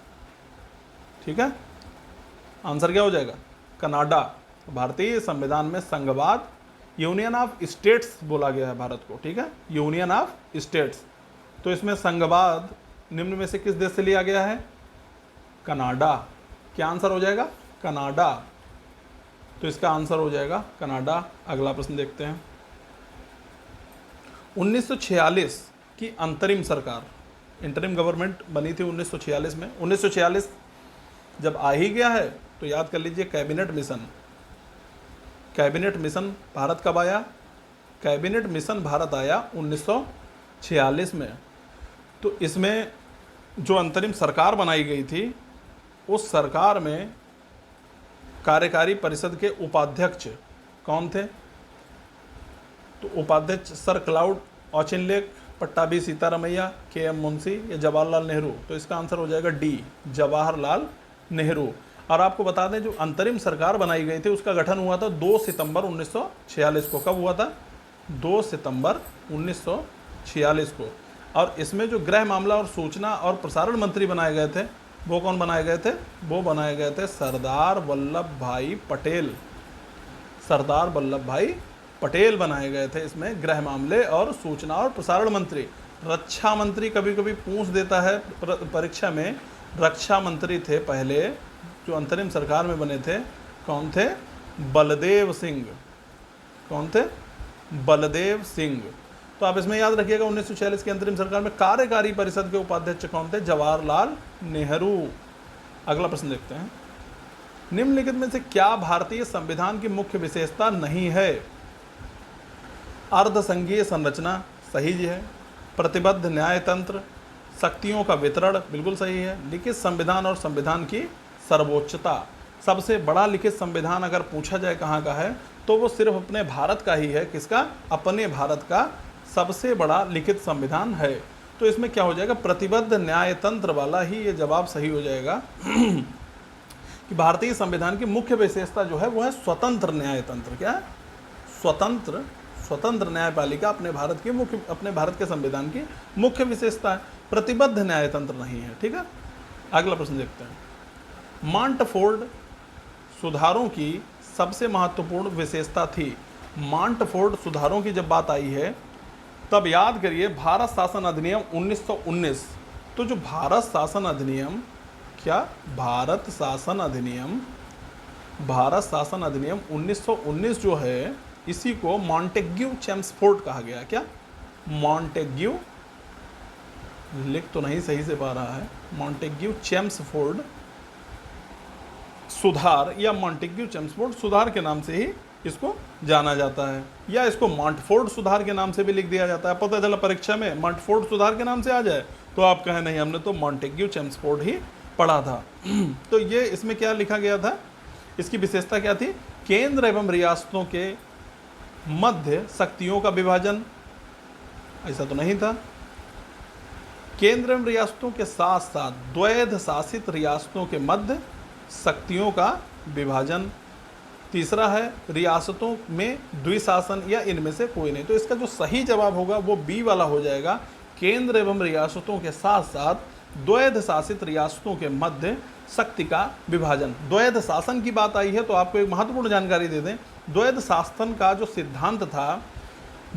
ठीक है, आंसर क्या हो जाएगा? कनाडा। भारतीय संविधान में संघवाद, यूनियन ऑफ स्टेट्स बोला गया है भारत को। ठीक है, यूनियन ऑफ स्टेट्स। तो इसमें संघवाद निम्न में से किस देश से लिया गया है? कनाडा। क्या आंसर हो जाएगा? कनाडा। तो इसका आंसर हो जाएगा कनाडा। अगला प्रश्न देखते हैं। 1946 की अंतरिम सरकार, इंटरिम गवर्नमेंट बनी थी 1946 में। 1946 जब आ ही गया है तो याद कर लीजिए cabinet mission. Cabinet mission Bharat कब आया? कैबिनेट मिशन भारत आया 1946 में। तो इसमें जो अंतरिम सरकार बनाई गई थी, उस सरकार में कार्यकारी परिषद के उपाध्यक्ष कौन थे? तो उपाध्यक्ष sir cloud Auchinleck, Pattabhi Sitaramayya, KM. Munshi या जवाहरलाल नेहरू। तो इसका आंसर हो जाएगा डी, जवाहरलाल नेहरू। और आपको बता दें, जो अंतरिम सरकार बनाई गई थी उसका गठन हुआ था 2 सितंबर 1946 को। कब हुआ था? 2 सितंबर 1946 को। और इसमें जो गृह मामला और सूचना और प्रसारण मंत्री बनाए गए थे, वो कौन बनाए गए थे? वो बनाए गए थे सरदार वल्लभ भाई पटेल। सरदार वल्लभ भाई पटेल बनाए गए थे इसमें गृह मामले और सूचना और प्रसारण मंत्री। रक्षा मंत्री कभी कभी पूछ देता है परीक्षा में। रक्षा मंत्री थे पहले जो अंतरिम सरकार में बने थे, कौन थे? बलदेव सिंह। कौन थे? बलदेव सिंह। तो आप इसमें याद रखिएगा 1946 की अंतरिम सरकार में कार्यकारी परिषद के उपाध्यक्ष कौन थे? जवाहरलाल नेहरू। अगला प्रश्न देखते हैं। निम्नलिखित में से क्या भारतीय संविधान की मुख्य विशेषता नहीं है? अर्धसंघीय संरचना सही है, प्रतिबद्ध न्यायतंत्र, शक्तियों का वितरण बिल्कुल सही है, लिखित संविधान और संविधान की सर्वोच्चता। सबसे बड़ा लिखित संविधान अगर पूछा जाए कहाँ का है, तो वो सिर्फ अपने भारत का ही है। किसका? अपने भारत का सबसे बड़ा लिखित संविधान है। तो इसमें क्या हो जाएगा? प्रतिबद्ध न्यायतंत्र वाला ही ये जवाब सही हो जाएगा कि भारतीय संविधान की मुख्य विशेषता जो है वो है स्वतंत्र न्यायतंत्र। क्या है? स्वतंत्र स्वतंत्र न्यायपालिका अपने भारत के संविधान की मुख्य विशेषता है, प्रतिबद्ध न्यायतंत्र नहीं है। ठीक है, अगला प्रश्न देखते हैं। मॉन्टफोर्ड सुधारों की सबसे महत्वपूर्ण विशेषता थी। मॉन्टफोर्ड सुधारों की जब बात आई है तब याद करिए भारत शासन अधिनियम 1919। तो जो भारत शासन अधिनियम, क्या भारत शासन अधिनियम 1919 जो है, इसी को मॉन्टेग्यू चेम्सफोर्ड कहा गया। क्या मॉन्टेग्यू, लिख तो नहीं सही से पा रहा है, मॉन्टेग्यू चेम्सफोर्ड सुधार या मॉन्टेग्यू चेम्सफोर्ड सुधार के नाम से ही इसको जाना जाता है, या इसको मॉन्टफोर्ड सुधार के नाम से भी लिख दिया जाता है। पता चला परीक्षा में मॉन्टफोर्ड सुधार के नाम से आ जाए तो आप कहें नहीं, हमने तो मॉन्टेग्यू चेम्सफोर्ड ही पढ़ा था। तो ये इसमें क्या लिखा गया था, इसकी विशेषता क्या थी? केंद्र एवं रियासतों के मध्य शक्तियों का विभाजन, ऐसा तो नहीं था। केंद्र एवं रियासतों के साथ साथ द्वैध शासित रियासतों के मध्य शक्तियों का विभाजन। तीसरा है रियासतों में द्विशासन या इनमें से कोई नहीं। तो इसका जो सही जवाब होगा वो बी वाला हो जाएगा, केंद्र एवं रियासतों के साथ साथ द्वैध शासित रियासतों के मध्य शक्ति का विभाजन। द्वैध शासन की बात आई है तो आपको एक महत्वपूर्ण जानकारी दे दें। द्वैध शासन का जो सिद्धांत था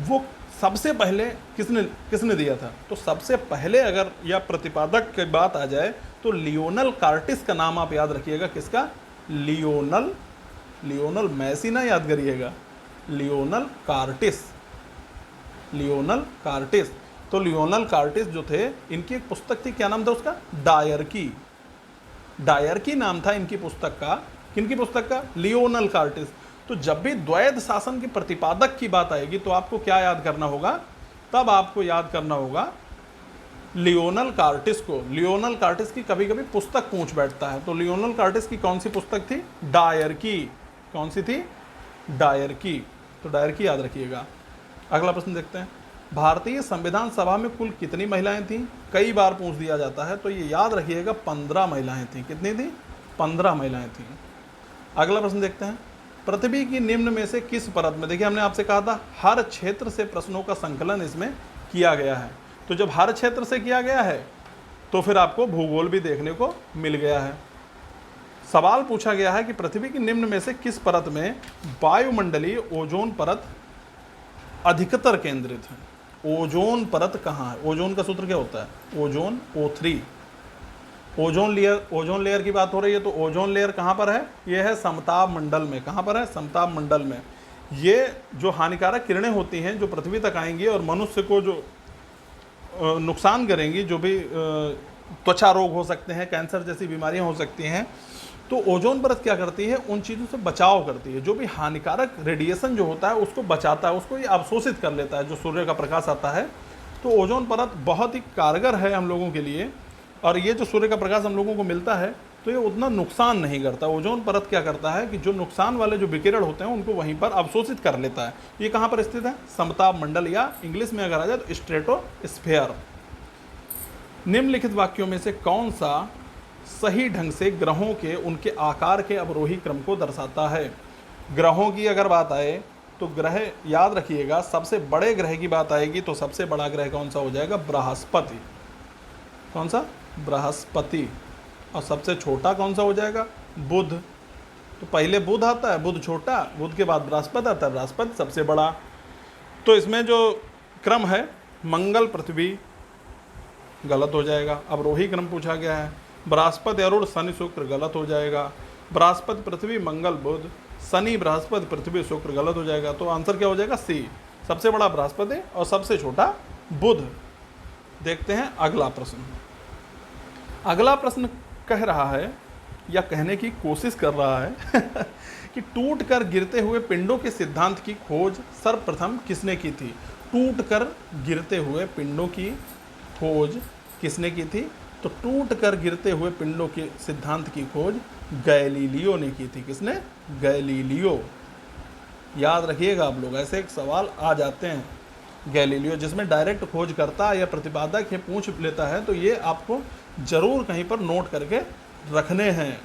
वो सबसे पहले किसने दिया था? तो सबसे पहले अगर या प्रतिपादक की बात आ जाए तो लियोनल कार्टिस का नाम आप याद रखिएगा। किसका? लियोनल मैसी ना याद करिएगा, लियोनल कार्टिस। तो लियोनल कार्टिस जो थे, इनकी एक पुस्तक थी, क्या नाम था उसका? डायरकी नाम था इनकी पुस्तक का। किनकी पुस्तक का? Lionel Curtis. तो जब भी द्वैध शासन के प्रतिपादक की बात आएगी तो आपको क्या याद करना होगा? तब आपको याद करना होगा लियोनल कार्टिस को। लियोनल कार्टिस की कभी कभी पुस्तक पूछ बैठता है, तो लियोनल कार्टिस की कौन सी पुस्तक थी? डायरकी। कौन सी थी? डायरकी। तो डायरकी याद रखिएगा। अगला प्रश्न देखते हैं। भारतीय संविधान सभा में कुल कितनी महिलाएं थीं? कई बार पूछ दिया जाता है, तो ये याद रखिएगा 15 महिलाएं थीं। कितनी थी? 15 महिलाएं थीं। अगला प्रश्न देखते हैं। पृथ्वी की निम्न में से किस परत में, देखिए हमने आपसे कहा था हर क्षेत्र से प्रश्नों का संकलन इसमें किया गया है। तो जब हर क्षेत्र से किया गया है तो फिर आपको भूगोल भी देखने को मिल गया है। सवाल पूछा गया है कि पृथ्वी की निम्न में से किस परत में वायुमंडलीय ओजोन परत अधिकतर केंद्रित है? ओजोन परत कहाँ है? ओजोन का सूत्र क्या होता है? Ozone O3। ओजोन लेयर की बात हो रही है, तो ओजोन लेयर कहाँ पर है? ये है समताप मंडल में। कहाँ पर है? समताप मंडल में। ये जो हानिकारक किरणें होती हैं जो पृथ्वी तक आएंगी और मनुष्य को जो नुकसान करेंगी, जो भी त्वचा रोग हो सकते हैं, कैंसर जैसी बीमारियां हो सकती हैं, तो ओजोन परत क्या करती है? उन चीज़ों से बचाव करती है। जो भी हानिकारक रेडिएशन जो होता है उसको बचाता है, उसको ये अवशोषित कर लेता है जो सूर्य का प्रकाश आता है। तो ओजोन परत बहुत ही कारगर है हम लोगों के लिए, और ये जो सूर्य का प्रकाश हम लोगों को मिलता है तो ये उतना नुकसान नहीं करता। ओजोन परत क्या करता है कि जो नुकसान वाले जो विकिरण होते हैं उनको वहीं पर अवशोषित कर लेता है। ये कहाँ पर स्थित है? समताप मंडल, या इंग्लिश में अगर आ जाए तो स्ट्रेटोस्फेयर। निम्नलिखित वाक्यों में से कौन सा सही ढंग से ग्रहों के उनके आकार के अवरोही क्रम को दर्शाता है? ग्रहों की अगर बात आए तो ग्रह याद रखिएगा, सबसे बड़े ग्रह की बात आएगी तो सबसे बड़ा ग्रह कौन सा हो जाएगा? बृहस्पति। कौन सा? बृहस्पति। और सबसे छोटा कौन सा हो जाएगा? बुध। तो पहले बुध आता है, बुध छोटा, बुध के बाद बृहस्पति आता है, बृहस्पति सबसे बड़ा। तो इसमें जो क्रम है मंगल पृथ्वी गलत हो जाएगा, अवरोही क्रम पूछा गया है। बृहस्पति अरुण शनि शुक्र गलत हो जाएगा। बृहस्पति पृथ्वी मंगल बुध, शनि बृहस्पति पृथ्वी शुक्र गलत हो जाएगा। तो आंसर क्या हो जाएगा? सी। सबसे बड़ा बृहस्पति और सबसे छोटा बुध। देखते हैं अगला प्रश्न। अगला प्रश्न कह रहा है या कहने की कोशिश कर रहा है कि टूट कर गिरते हुए पिंडों के सिद्धांत की खोज सर्वप्रथम किसने की थी? टूट कर गिरते हुए पिंडों की खोज किसने की थी? तो टूट कर गिरते हुए पिंडों के सिद्धांत की खोज गैलीलियो ने की थी। किसने? गैलीलियो। याद रखिएगा आप लोग, ऐसे एक सवाल आ जाते हैं गैलीलियो जिसमें डायरेक्ट खोज करता या प्रतिपादक ये पूछ लेता है, तो ये आपको जरूर कहीं पर नोट करके रखने हैं।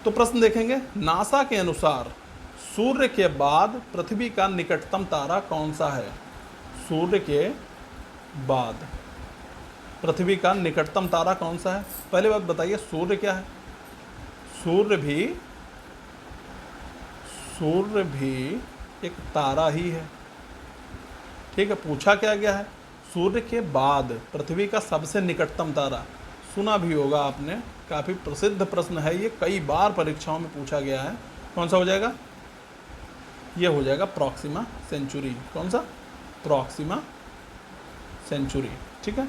तो प्रश्न देखेंगे। नासा के अनुसार सूर्य के बाद पृथ्वी का निकटतम तारा कौन सा है? सूर्य के बाद पृथ्वी का निकटतम तारा कौन सा है? पहले बात बताइए, सूर्य क्या है? सूर्य भी एक तारा ही है, ठीक है। पूछा क्या गया है? सूर्य के बाद पृथ्वी का सबसे निकटतम तारा। सुना भी होगा आपने, काफ़ी प्रसिद्ध प्रश्न है ये, कई बार परीक्षाओं में पूछा गया है। कौन सा हो जाएगा? ये हो जाएगा प्रॉक्सिमा सेंचुरी। कौन सा? प्रॉक्सिमा सेंचुरी, ठीक है।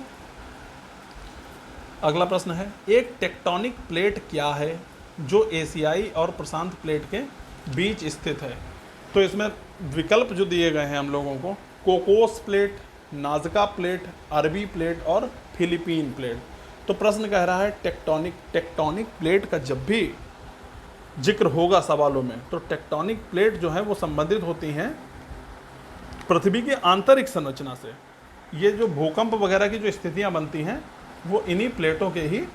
अगला प्रश्न है, एक टेक्टोनिक प्लेट क्या है जो एशियाई और प्रशांत प्लेट के बीच स्थित है? तो इसमें विकल्प जो दिए गए हैं हम लोगों को, कोकोस प्लेट, नाजका प्लेट, अरबी प्लेट और फिलीपीन प्लेट। तो प्रश्न कह रहा है टेक्टोनिक प्लेट का जब भी जिक्र होगा सवालों में, तो टेक्टोनिक प्लेट जो है वो संबंधित होती हैं पृथ्वी की आंतरिक संरचना से। ये जो भूकंप वगैरह की जो स्थितियां बनती हैं वो इन्हीं प्लेटों के ही,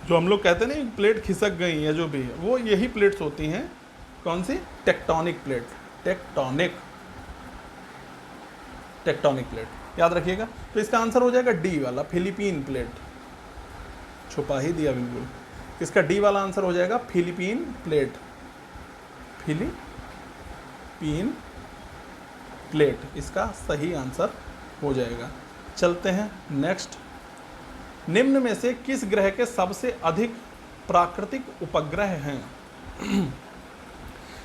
जो हम लोग कहते हैं ना प्लेट खिसक गई है, जो भी है वो यही प्लेट्स होती हैं। कौन सी? Tectonic plate. टेक्टोनिक प्लेट याद रखिएगा। तो इसका आंसर हो जाएगा डी वाला, फिलीपीन प्लेट। छुपा ही दिया बिल्कुल। इसका डी वाला आंसर हो जाएगा फिलीपीन प्लेट। फिलीपीन प्लेट इसका सही आंसर हो जाएगा। चलते हैं नेक्स्ट। निम्न में से किस ग्रह के सबसे अधिक प्राकृतिक उपग्रह हैं?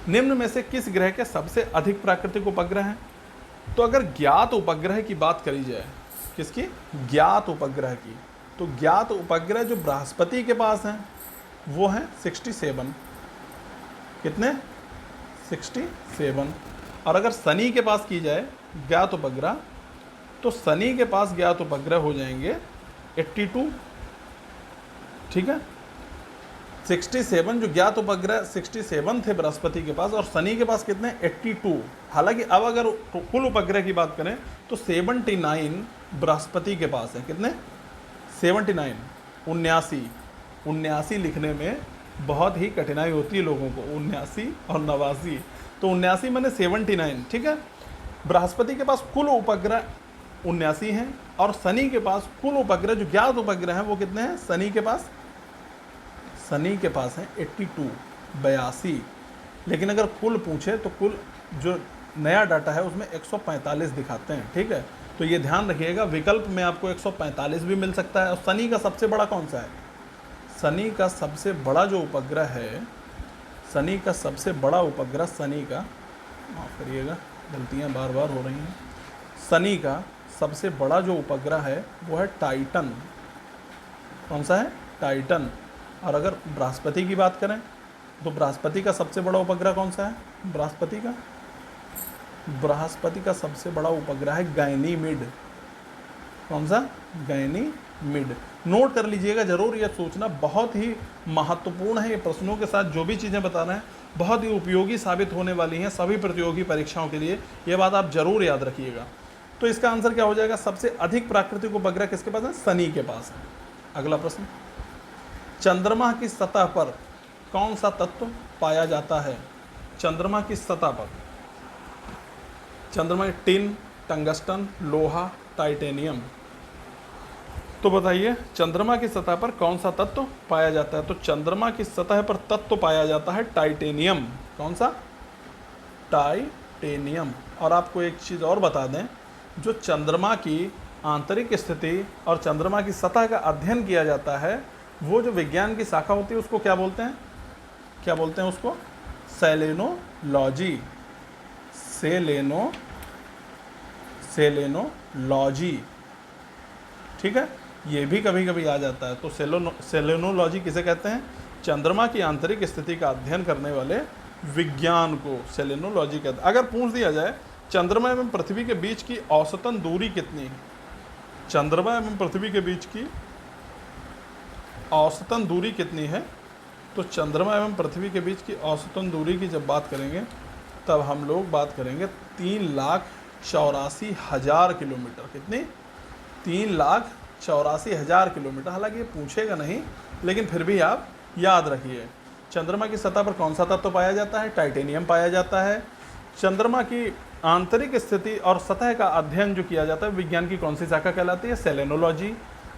निम्न में से किस ग्रह के सबसे अधिक प्राकृतिक उपग्रह हैं? तो अगर ज्ञात उपग्रह की बात करी जाए, किसकी? ज्ञात उपग्रह की, तो ज्ञात उपग्रह जो बृहस्पति के पास हैं वो हैं 67। कितने? 67। और अगर शनि के पास की जाए ज्ञात उपग्रह, तो शनि के पास ज्ञात उपग्रह हो जाएंगे 82, ठीक है। 67 जो ज्ञात उपग्रह 67 थे बृहस्पति के पास, और शनि के पास कितने? 82। हालांकि अब अगर कुल उपग्रह की बात करें तो 79 बृहस्पति के पास है। कितने? 79। 79 लिखने में बहुत ही कठिनाई होती है लोगों को, 79 और 89। तो 79 मैंने 79, ठीक है। बृहस्पति के पास कुल उपग्रह 79 हैं, और शनि के पास कुल उपग्रह जो ज्ञात उपग्रह हैं वो कितने हैं? शनि के पास हैं 82, 82। लेकिन अगर कुल पूछे तो कुल जो नया डाटा है उसमें 145 दिखाते हैं, ठीक है। तो ये ध्यान रखिएगा, विकल्प में आपको 145 भी मिल सकता है। और शनि का सबसे बड़ा कौन सा है? शनि का सबसे बड़ा जो उपग्रह है, शनि का सबसे बड़ा उपग्रह, शनि का, माफ़ करिएगा गलतियाँ बार बार हो रही हैं, शनि का सबसे बड़ा जो उपग्रह है वो है टाइटन। कौन सा है? टाइटन। और अगर बृहस्पति की बात करें तो बृहस्पति का सबसे बड़ा उपग्रह कौन सा है? बृहस्पति का सबसे बड़ा उपग्रह है गैनीमिड। कौन सा? गैनीमिड। नोट कर लीजिएगा जरूर, यह सोचना बहुत ही महत्वपूर्ण है। ये प्रश्नों के साथ जो भी चीज़ें बता रहे हैं बहुत ही उपयोगी साबित होने वाली हैं सभी प्रतियोगी परीक्षाओं के लिए, ये बात आप जरूर याद रखिएगा। तो इसका आंसर क्या हो जाएगा? सबसे अधिक प्राकृतिक उपग्रह किसके पास है? शनि के पास है। अगला प्रश्न, चंद्रमा की सतह पर कौन सा तत्व पाया जाता है? चंद्रमा की सतह पर, चंद्रमा टिन, टंगस्टन, लोहा, टाइटेनियम। तो बताइए चंद्रमा की सतह पर कौन सा तत्व पाया जाता है? तो चंद्रमा की सतह पर तत्व पाया जाता है टाइटेनियम। कौन सा? टाइटेनियम। और आपको एक चीज़ और बता दें, जो चंद्रमा की आंतरिक स्थिति और चंद्रमा की सतह का अध्ययन किया जाता है, वो जो विज्ञान की शाखा होती है उसको क्या बोलते हैं? क्या बोलते हैं उसको? सेलेनोलॉजी। सेलेनोलॉजी, ठीक है। ये भी कभी कभी आ जाता है। तो सेलेनोलॉजी किसे कहते हैं? चंद्रमा की आंतरिक स्थिति का अध्ययन करने वाले विज्ञान को सेलेनोलॉजी कहते हैं। अगर पूछ दिया जाए चंद्रमा एवं पृथ्वी के बीच की औसतन दूरी कितनी है? चंद्रमा एवं पृथ्वी के बीच की औसतन दूरी कितनी है? तो चंद्रमा एवं पृथ्वी के बीच की औसतन दूरी की जब बात करेंगे तब हम लोग बात करेंगे 3,84,000 किलोमीटर। कितनी? 3,84,000 किलोमीटर। हालांकि ये पूछेगा नहीं, लेकिन फिर भी आप याद रखिए चंद्रमा की सतह पर कौन सा तत्व पाया जाता है? टाइटेनियम पाया जाता है। चंद्रमा की आंतरिक स्थिति और सतह का अध्ययन जो किया जाता है विज्ञान की कौन सी शाखा कहलाती है? सेलेनोलॉजी।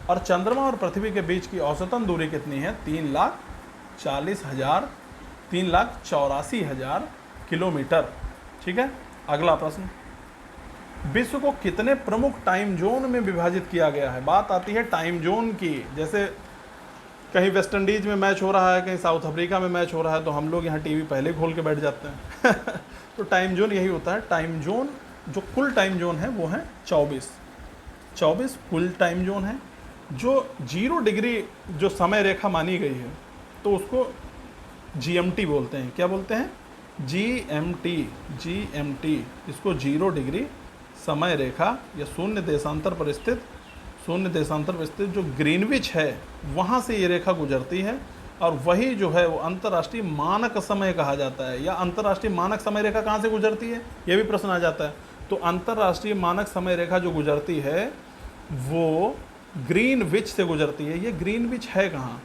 और चंद्रमा और पृथ्वी के बीच की औसतन दूरी कितनी है? 3,84,000 किलोमीटर। ठीक है। अगला प्रश्न, विश्व को कितने प्रमुख टाइम जोन में विभाजित किया गया है? बात आती है टाइम जोन की। जैसे कहीं वेस्ट इंडीज में मैच हो रहा है, कहीं साउथ अफ्रीका में मैच हो रहा है, तो हम लोग यहाँ टीवी पहले खोल के बैठ जाते हैं तो टाइम जोन यही होता है। टाइम जोन जो कुल टाइम जोन है वो है 24 कुल टाइम जोन है। जो 0 डिग्री जो समय रेखा मानी गई है तो उसको GMT बोलते हैं। क्या बोलते हैं? GMT। इसको 0 डिग्री समय रेखा या शून्य देशांतर पर स्थित जो ग्रीनविच है वहाँ से ये रेखा गुजरती है, और वही जो है वो अंतर्राष्ट्रीय मानक समय कहा जाता है। या अंतर्राष्ट्रीय मानक समय रेखा कहाँ से गुजरती है, ये भी प्रश्न आ जाता है। तो अंतर्राष्ट्रीय मानक समय रेखा जो गुजरती है वो ग्रीनविच से गुजरती है। ये ग्रीनविच है कहाँ?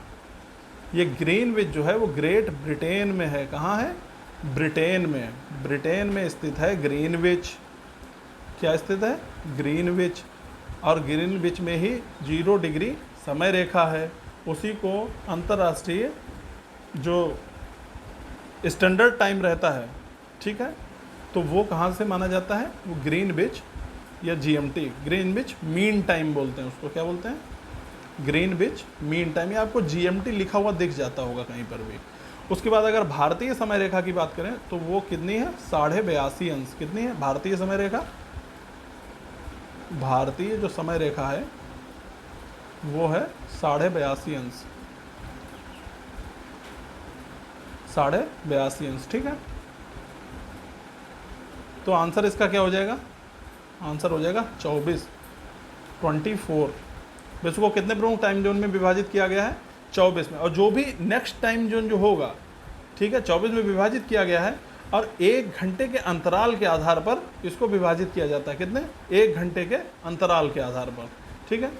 ये ग्रीनविच जो है वो ग्रेट ब्रिटेन में है। कहाँ है? ब्रिटेन में स्थित है ग्रीनविच। क्या स्थित है? ग्रीनविच। और ग्रीनविच में ही 0 डिग्री समय रेखा है। उसी को अंतर्राष्ट्रीय जो स्टैंडर्ड टाइम रहता है, ठीक है, तो वो कहाँ से माना जाता है? वो ग्रीनविच या GMT, ग्रीनविच मीन टाइम बोलते हैं उसको। क्या बोलते हैं? Greenwich mean time. या आपको GMT लिखा हुआ दिख जाता होगा कहीं पर भी। उसके बाद अगर भारतीय समय रेखा की बात करें तो वो कितनी है? 82.5 अंश। कितनी है भारतीय समय रेखा? भारतीय जो समय रेखा है वो है 82.5 अंश। 82.5 अंश। ठीक है। तो आंसर इसका क्या हो जाएगा? आंसर हो जाएगा 24। विश्व को कितने प्रमुख टाइम जोन में विभाजित किया गया है? 24 में। और जो भी नेक्स्ट टाइम जोन जो होगा, ठीक है, 24 में विभाजित किया गया है। और 1 घंटे के अंतराल के आधार पर इसको विभाजित किया जाता है। कितने? 1 घंटे के अंतराल के आधार पर। ठीक है।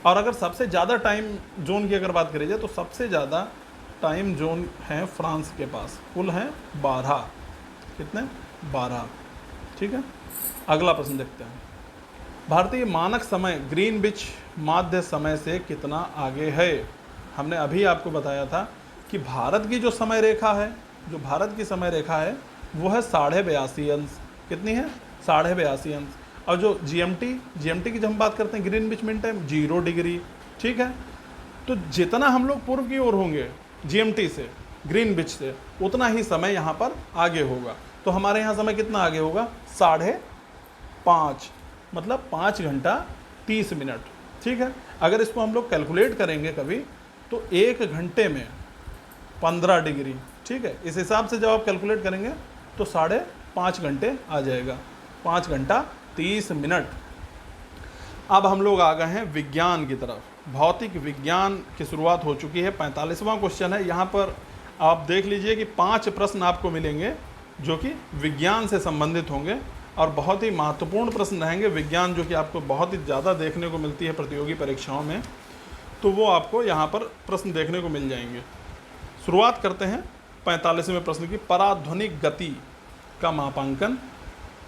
और अगर सबसे ज़्यादा टाइम जोन की अगर बात करी जाए तो सबसे ज़्यादा टाइम जोन हैं फ्रांस के पास। कुल हैं 12। कितने? 12। ठीक है। अगला प्रश्न देखते हैं। भारतीय मानक समय ग्रीनविच माध्य समय से कितना आगे है? हमने अभी आपको बताया था कि भारत की जो समय रेखा है, जो भारत की समय रेखा है वो है 82.5 अंश। कितनी है? 82.5 अंश। और जो GMT की जब हम बात करते हैं ग्रीनविच मीन टाइम 0 डिग्री। ठीक है। तो जितना हम लोग पूर्व की ओर होंगे GMT से, ग्रीनविच से, उतना ही समय यहाँ पर आगे होगा। तो हमारे यहाँ समय कितना आगे होगा? 5.5, मतलब 5 घंटा 30 मिनट। ठीक है। अगर इसको हम लोग कैलकुलेट करेंगे कभी तो 1 घंटे में 15 डिग्री। ठीक है। इस हिसाब से जब आप कैलकुलेट करेंगे तो 5.5 घंटे आ जाएगा। 5 घंटा 30 मिनट। अब हम लोग आ गए हैं विज्ञान की तरफ। भौतिक विज्ञान की शुरुआत हो चुकी है। 45वां क्वेश्चन है। यहाँ पर आप देख लीजिए कि 5 प्रश्न आपको मिलेंगे जो कि विज्ञान से संबंधित होंगे और बहुत ही महत्वपूर्ण प्रश्न रहेंगे। विज्ञान जो कि आपको बहुत ही ज़्यादा देखने को मिलती है प्रतियोगी परीक्षाओं में, तो वो आपको यहाँ पर प्रश्न देखने को मिल जाएंगे। शुरुआत करते हैं 45वें प्रश्न की। पराध्वनिक गति का मापांकन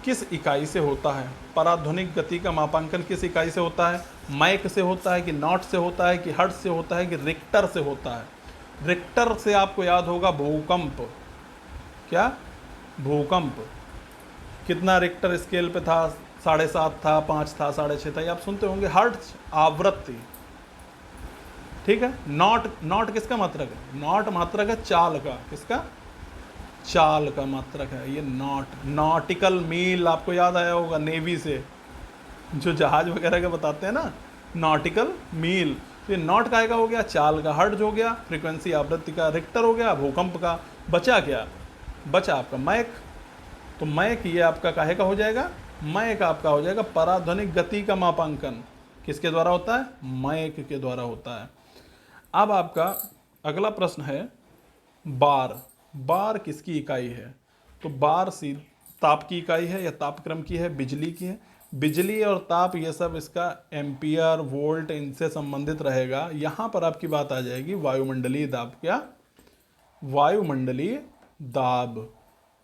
किस इकाई से होता है? पराध्वनिक गति का मापांकन किस इकाई से होता है? मैक से होता है कि नॉट से होता है कि हर्ट्ज से होता है कि रिक्टर से होता है? रिक्टर से आपको याद होगा भूकंप। क्या? भूकंप। कितना रिक्टर स्केल पे था? 7.5 था, 5 था, 6.5 था, ये आप सुनते होंगे। हर्ट्ज आवृत्ति। ठीक है। नॉट किसका मात्रक है? नॉट मात्रक है चाल का। किसका? चाल का मात्रक है ये नॉट। नॉटिकल मील आपको याद आया होगा नेवी से, जो जहाज वगैरह का बताते हैं ना, नॉटिकल मील। तो ये नॉट काहे का हो गया? चाल का। हर्ट्ज हो गया फ्रीक्वेंसी आवृत्ति का। रिक्टर हो गया भूकंप का। बचा क्या? बचा आपका मैक। तो मैक ये आपका काहे का हो जाएगा? मैक आपका हो जाएगा पराध्वनिक गति का मापांकन। किसके द्वारा होता है? मैक के द्वारा होता है। अब आपका अगला प्रश्न है बार। बार किसकी इकाई है? तो बार ताप की इकाई है या तापक्रम की है? बिजली की है। बिजली और ताप ये सब इसका एम्पियर वोल्ट इनसे संबंधित रहेगा। यहाँ पर आपकी बात आ जाएगी वायुमंडलीय दाब। क्या? वायुमंडलीय दाब,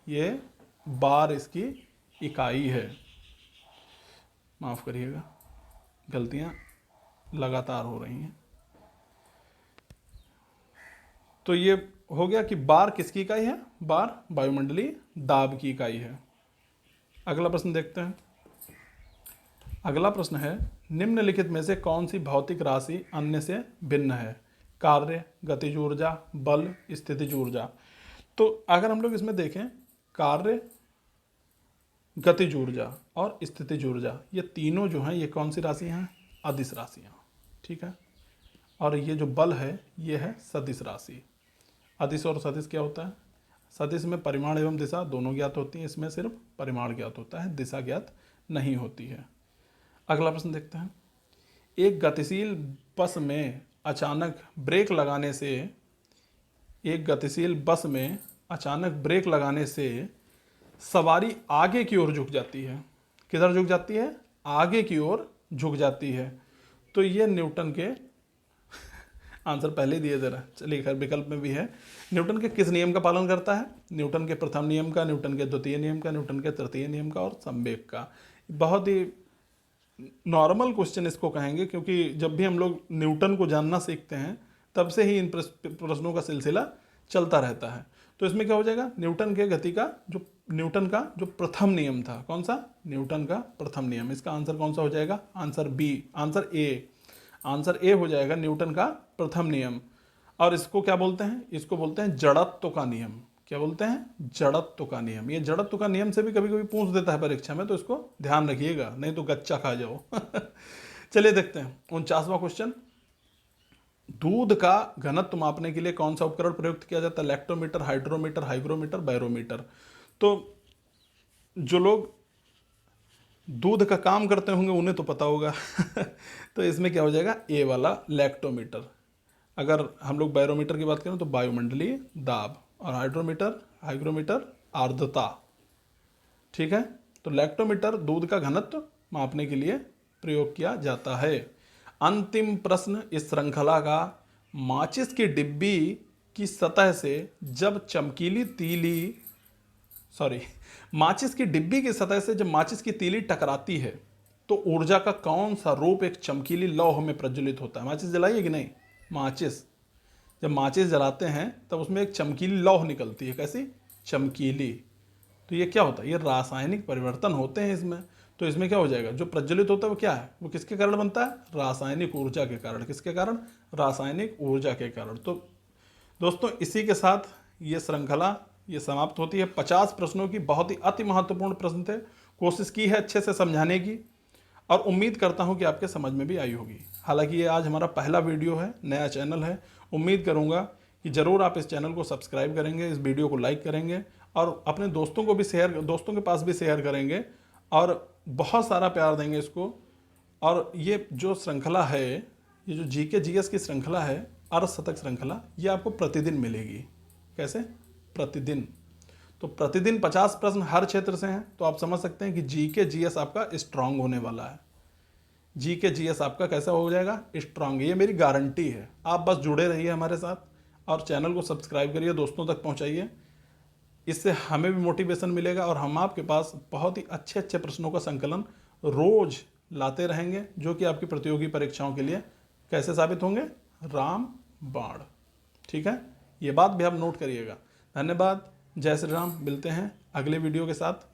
ये बार इसकी इकाई है। माफ़ करिएगा, गलतियाँ लगातार हो रही हैं। तो ये हो गया कि बार किसकी इकाई है, बार वायुमंडलीय दाब की इकाई है। अगला प्रश्न देखते हैं। अगला प्रश्न है, निम्नलिखित में से कौन सी भौतिक राशि अन्य से भिन्न है? कार्य, गतिज ऊर्जा, बल, स्थितिज ऊर्जा। तो अगर हम लोग इसमें देखें, कार्य, गतिज ऊर्जा और स्थितिज ऊर्जा, ये तीनों जो हैं ये कौन सी राशि हैं? अदिश राशियाँ, ठीक है। और ये जो बल है ये है सदिश राशि। अदिश और सदिश क्या होता है? सदिश में परिमाण एवं दिशा दोनों ज्ञात होती हैं, इसमें सिर्फ परिमाण ज्ञात होता है, दिशा ज्ञात नहीं होती है। अगला प्रश्न देखते हैं। एक गतिशील बस में अचानक ब्रेक लगाने से, एक गतिशील बस में अचानक ब्रेक लगाने से सवारी आगे की ओर झुक जाती है। किधर झुक जाती है? आगे की ओर झुक जाती है। तो ये न्यूटन के आंसर पहले ही दिए जरा, चलिए खैर विकल्प में भी है। न्यूटन के किस नियम का पालन करता है? न्यूटन के प्रथम नियम का, न्यूटन के द्वितीय नियम का, न्यूटन के तृतीय नियम का और संवेग का। बहुत ही नॉर्मल क्वेश्चन इसको कहेंगे, क्योंकि जब भी हम लोग न्यूटन को जानना सीखते हैं तब से ही इन प्रश्नों का सिलसिला चलता रहता है। तो इसमें क्या हो जाएगा? न्यूटन के गति का जो, न्यूटन का जो प्रथम नियम था, कौन सा? न्यूटन का प्रथम नियम। इसका आंसर कौन सा हो जाएगा? Answer B, answer A. Answer A हो जाएगा, न्यूटन का प्रथम नियम। और इसको क्या बोलते हैं? इसको बोलते हैं जड़त्व का नियम। क्या बोलते हैं? जड़त्व का नियम। ये जड़त्व का नियम से भी कभी कभी पूछ देता है परीक्षा में, तो इसको ध्यान रखिएगा, नहीं तो गच्चा खा जाओ। चलिए देखते हैं 49वां क्वेश्चन। दूध का घनत्व मापने के लिए कौन सा उपकरण प्रयुक्त किया जाता है? Lactometer, hydrometer, hygrometer, barometer. तो जो लोग दूध का काम करते होंगे उन्हें तो पता होगा। तो इसमें क्या हो जाएगा? ए वाला, लैक्टोमीटर। अगर हम लोग बैरोमीटर की बात करें तो वायुमंडलीय दाब, और हाइड्रोमीटर, हाइग्रोमीटर आर्द्रता, ठीक है। तो लैक्टोमीटर दूध का घनत्व मापने के लिए प्रयोग किया जाता है। अंतिम प्रश्न इस श्रृंखला का, माचिस की डिब्बी की सतह से जब चमकीली तीली, माचिस की डिब्बी की सतह से जब माचिस की तीली टकराती है तो ऊर्जा का कौन सा रूप एक चमकीली लौह में प्रज्वलित होता है? माचिस जलाइए कि नहीं? माचिस, जब माचिस जलाते हैं तब उसमें एक चमकीली लौह निकलती है। कैसी? चमकीली। तो ये क्या होता है? ये रासायनिक परिवर्तन होते हैं इसमें। तो इसमें क्या हो जाएगा? जो प्रज्वलित होता है वो क्या है? वो किसके कारण बनता है? रासायनिक ऊर्जा के कारण। किसके कारण? रासायनिक ऊर्जा के कारण। तो दोस्तों इसी के साथ ये श्रृंखला ये समाप्त होती है। 50 प्रश्नों की, बहुत ही अति महत्वपूर्ण प्रश्न थे। कोशिश की है अच्छे से समझाने की, और उम्मीद करता हूं कि आपके समझ में भी आई होगी। हालांकि ये आज हमारा पहला वीडियो है, नया चैनल है। उम्मीद करूंगा कि ज़रूर आप इस चैनल को सब्सक्राइब करेंगे, इस वीडियो को लाइक करेंगे और अपने दोस्तों को भी शेयर, दोस्तों के पास भी शेयर करेंगे और बहुत सारा प्यार देंगे इसको। और ये जो श्रृंखला है, ये जो जीके जीएस की श्रृंखला है, अर्धशतक श्रृंखला, ये आपको प्रतिदिन मिलेगी। कैसे? प्रतिदिन। तो प्रतिदिन 50 प्रश्न हर क्षेत्र से हैं। तो आप समझ सकते हैं कि जीके जीएस आपका स्ट्रांग होने वाला है। जीके जीएस आपका कैसा हो जाएगा? स्ट्रांग। ये मेरी गारंटी है। आप बस जुड़े रहिए हमारे साथ और चैनल को सब्सक्राइब करिए, दोस्तों तक पहुंचाइए। इससे हमें भी मोटिवेशन मिलेगा और हम आपके पास बहुत ही अच्छे अच्छे प्रश्नों का संकलन रोज लाते रहेंगे, जो कि आपकी प्रतियोगी परीक्षाओं के लिए कैसे साबित होंगे? रामबाण। ठीक है, ये बात भी आप नोट करिएगा। धन्यवाद। जय श्री राम। मिलते हैं अगले वीडियो के साथ।